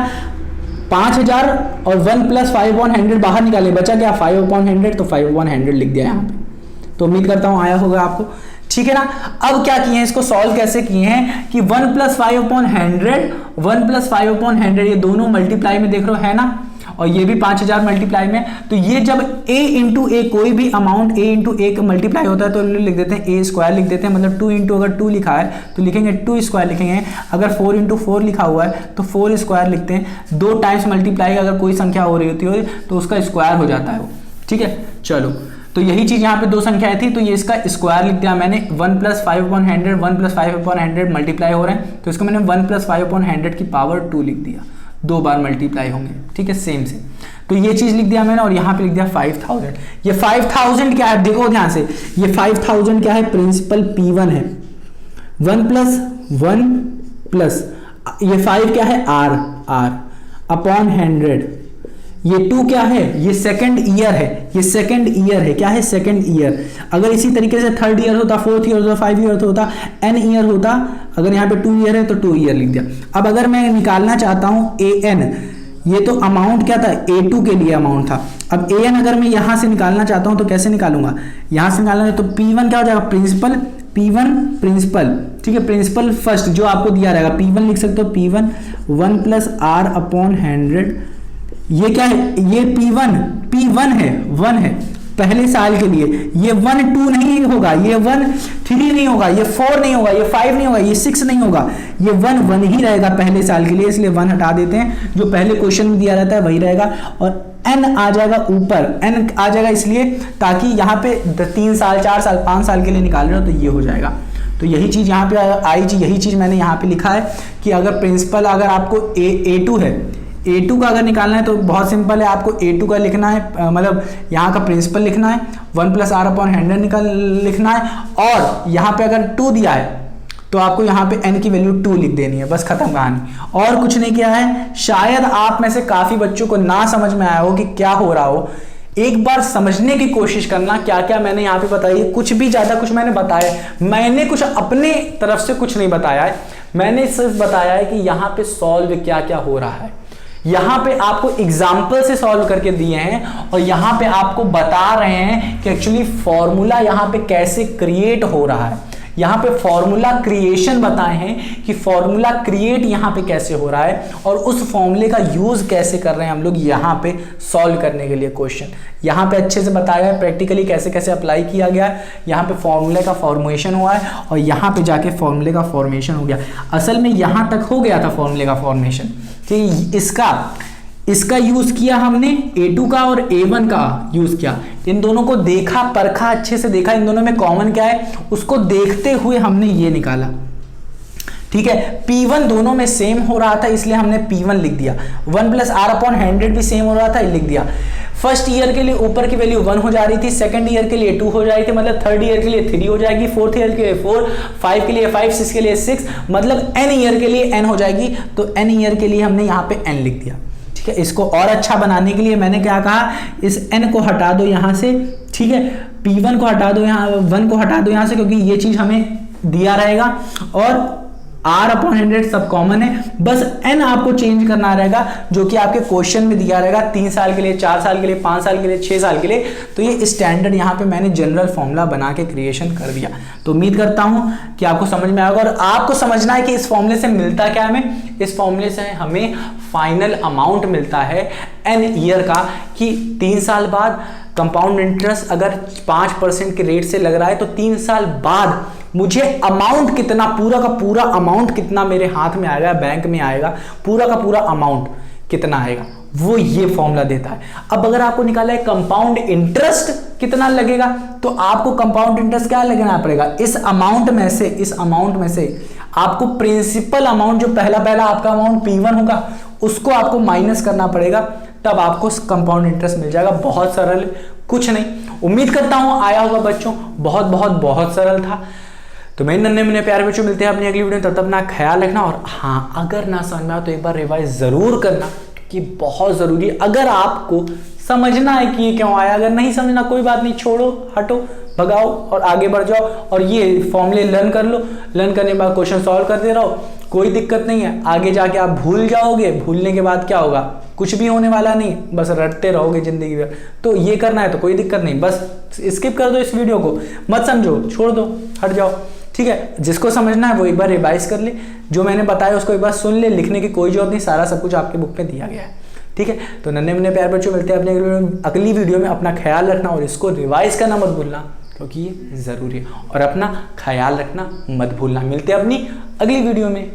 5000 और 1 प्लस 5/100 बाहर निकाले, बचा क्या 5/100, तो 5/100 लिख दिया यहाँ पे। तो उम्मीद करता हूँ आया होगा आपको, ठीक है ना। अब क्या किए हैं, इसको सॉल्व कैसे किए हैं कि 1 प्लस 5/100, 1 प्लस 5/100 ये दोनों मल्टीप्लाई में देख रहे हो है ना, और ये भी 5000 मल्टीप्लाई में। तो ये जब a इंटू ए, कोई भी अमाउंट a इंटू ए का मल्टीप्लाई होता है तो लिख देते हैं a स्क्वायर लिख देते हैं, मतलब 2 इंटू, अगर 2 लिखा है तो लिखेंगे 2 स्क्वायर लिखेंगे, अगर 4 इंटू 4 लिखा हुआ है तो 4 स्क्वायर लिखते हैं। 2 टाइम्स मल्टीप्लाई अगर कोई संख्या हो रही होती है तो उसका स्क्वायर हो जाता है वो, ठीक है। चलो, तो यही चीज यहाँ पे दो संख्याएं थी, तो ये इसका स्क्वायर लिख दिया मैंने। 1 + 5/100 1 + 5/100 मल्टीप्लाई हो रहे हैं, तो इसको मैंने 1 + 5/100 की पावर 2 लिख दिया, 2 बार मल्टीप्लाई होंगे, ठीक है, सेम से। तो ये चीज लिख दिया मैंने, और यहाँ पे लिख दिया 5000। ये 5000 क्या है, देखो ध्यान से, ये 5000 क्या है, प्रिंसिपल P1 है। 1 + 1 प्लस ये 5 क्या है, R अपॉन 100। ये 2 क्या है, ये सेकंड ईयर है, ये सेकंड ईयर है, क्या है, सेकंड ईयर। अगर इसी तरीके से थर्ड ईयर होता, फोर्थ ईयर होता, 5 ईयर होता, n ईयर होता, अगर यहाँ पे 2 ईयर है तो 2 ईयर लिख दिया। अब अगर मैं निकालना चाहता हूँ an, ये तो अमाउंट क्या था, A2 के लिए अमाउंट था। अब an अगर मैं यहां से निकालना चाहता हूं तो कैसे निकालूंगा, यहां से निकालना है तो P1 क्या हो जाएगा, प्रिंसिपल, P1 प्रिंसिपल, ठीक है, प्रिंसिपल फर्स्ट जो आपको दिया रहेगा, P1 लिख सकते हो, P1 1 + R/100। ये क्या है, ये P1 है, 1 है पहले साल के लिए। ये 1 2 नहीं होगा, ये 1 3 नहीं होगा, ये 4 नहीं होगा, ये 5 नहीं होगा, ये 6 नहीं होगा, ये 1 ही रहेगा पहले साल के लिए, इसलिए 1 हटा देते हैं। जो पहले क्वेश्चन में दिया रहता है वही रहेगा, और n आ जाएगा ऊपर, n आ जाएगा इसलिए ताकि यहाँ पे 3 साल 4 साल 5 साल के लिए निकाल रहे हो तो ये हो जाएगा। तो यही चीज यहाँ पे आई, यही चीज मैंने यहाँ पे लिखा है कि अगर प्रिंसिपल, अगर आपको A2 है, A2 का अगर निकालना है तो बहुत सिंपल है, आपको A2 का लिखना है, मतलब यहाँ का प्रिंसिपल लिखना है, 1 + R/100 लिखना है, और यहाँ पे अगर 2 दिया है तो आपको यहाँ पे n की वैल्यू 2 लिख देनी है, बस खत्म कहानी, और कुछ नहीं किया है। शायद आप में से काफी बच्चों को ना समझ में आया हो कि क्या हो रहा हो, एक बार समझने की कोशिश करना क्या क्या मैंने यहाँ पे बताया। कुछ भी ज्यादा कुछ मैंने बताया, मैंने कुछ अपने तरफ से कुछ नहीं बताया है, मैंने सिर्फ बताया है कि यहाँ पे सॉल्व क्या क्या हो रहा है। यहां पे आपको एग्जाम्पल से सॉल्व करके दिए हैं, और यहां पे आपको बता रहे हैं कि एक्चुअली फॉर्मूला यहां पे कैसे क्रिएट हो रहा है। यहां पे फॉर्मूला क्रिएशन बताए हैं कि फॉर्मूला क्रिएट यहां पे कैसे हो रहा है, और उस फॉर्मूले का यूज कैसे कर रहे हैं हम लोग यहां पे सॉल्व करने के लिए क्वेश्चन। यहां पे अच्छे से बताया है प्रैक्टिकली कैसे कैसे अप्लाई किया गया है। यहां पे फॉर्मूले का फॉर्मेशन हुआ है, और यहां पे जाके फॉर्मूले का फॉर्मेशन हो गया। असल में यहां तक हो गया था फॉर्मूले का फॉर्मेशन कि इसका यूज किया हमने, A2 का और A1 का यूज किया, इन दोनों को देखा, परखा, अच्छे से देखा इन दोनों में कॉमन क्या है, उसको देखते हुए हमने ये निकाला, ठीक है। P1 दोनों में सेम हो रहा था इसलिए हमने P1 लिख दिया, 1 + R/100 भी सेम हो रहा था, लिख दिया। फर्स्ट ईयर के लिए ऊपर की वैल्यू 1 हो जा रही थी, सेकंड ईयर के लिए 2 हो जा रही थी, मतलब थर्ड ईयर के लिए 3 हो जाएगी, फोर्थ ईयर के लिए 4, 5 के लिए 5, 6 के लिए 6, मतलब n ईयर के लिए n हो जाएगी। तो n ईयर के लिए हमने यहाँ पे n लिख दिया, ठीक है। इसको और अच्छा बनाने के लिए मैंने क्या कहा, इस n को हटा दो यहाँ से, ठीक है, P1 को हटा दो, यहाँ 1 को हटा दो यहाँ से, क्योंकि ये चीज हमें दिया रहेगा, और R/100 सब कॉमन है, बस n आपको चेंज करना रहेगा जो कि आपके क्वेश्चन में दिया रहेगा 3 साल के लिए, 4 साल के लिए, 5 साल के लिए, 6 साल के लिए। तो ये स्टैंडर्ड यहाँ पे मैंने जनरल फॉर्मूला बना के क्रिएशन कर दिया। तो उम्मीद करता हूं कि आपको समझ में आएगा, और आपको समझना है कि इस फॉर्मूले से मिलता क्या हमें, इस फॉर्मूले से हमें फाइनल अमाउंट मिलता है n ईयर का, कि 3 साल बाद कंपाउंड इंटरेस्ट अगर 5% के रेट से लग रहा है तो 3 साल बाद मुझे अमाउंट कितना, पूरा का पूरा अमाउंट कितना मेरे हाथ में आएगा, बैंक में आएगा, पूरा का पूरा अमाउंट कितना आएगा, वो ये फॉर्मूला देता है। अब अगर आपको निकाला है कंपाउंड इंटरेस्ट कितना लगेगा, तो आपको कंपाउंड इंटरेस्ट क्या लगाना पड़ेगा, इस अमाउंट में से आपको प्रिंसिपल अमाउंट, जो पहला आपका अमाउंट P1 होगा, उसको आपको माइनस करना पड़ेगा, तब आपको कंपाउंड इंटरेस्ट मिल जाएगा। बहुत सरल, कुछ नहीं। उम्मीद करता हूं आया होगा बच्चों, बहुत सरल था। तो मेरे नन्हे मुन्ने प्यारे बच्चों, मिलते हैं अपनी अगली वीडियो में, तब तक अपना ख्याल रखना, और हाँ, अगर ना समझ में आए तो एक बार रिवाइज जरूर करना, कि बहुत जरूरी। अगर आपको समझना है कि ये क्यों आया, अगर नहीं समझना कोई बात नहीं, छोड़ो, हटो, भगाओ और आगे बढ़ जाओ, और ये फॉर्मूले लर्न कर लो। लर्न करने के बाद क्वेश्चन सॉल्व करते रहो, कोई दिक्कत नहीं है। आगे जाके आप भूल जाओगे, भूलने के बाद क्या होगा, कुछ भी होने वाला नहीं, बस रटते रहोगे जिंदगी में। तो ये करना है तो कोई दिक्कत नहीं, बस स्किप कर दो इस वीडियो को, मत समझो, छोड़ दो, हट जाओ, ठीक है। जिसको समझना है वो एक बार रिवाइज कर ले, जो मैंने बताया उसको एक बार सुन ले, लिखने की कोई जरूरत नहीं, सारा सब कुछ आपके बुक में दिया गया है, ठीक है। तो नन्हे मुन्ने प्यारे बच्चों, मिलते हैं अपने अगली वीडियो में। अपना ख्याल रखना और इसको रिवाइज करना मत भूलना, क्योंकि ये जरूरी है, और अपना ख्याल रखना मत भूलना। मिलते हैं अपनी अगली वीडियो में।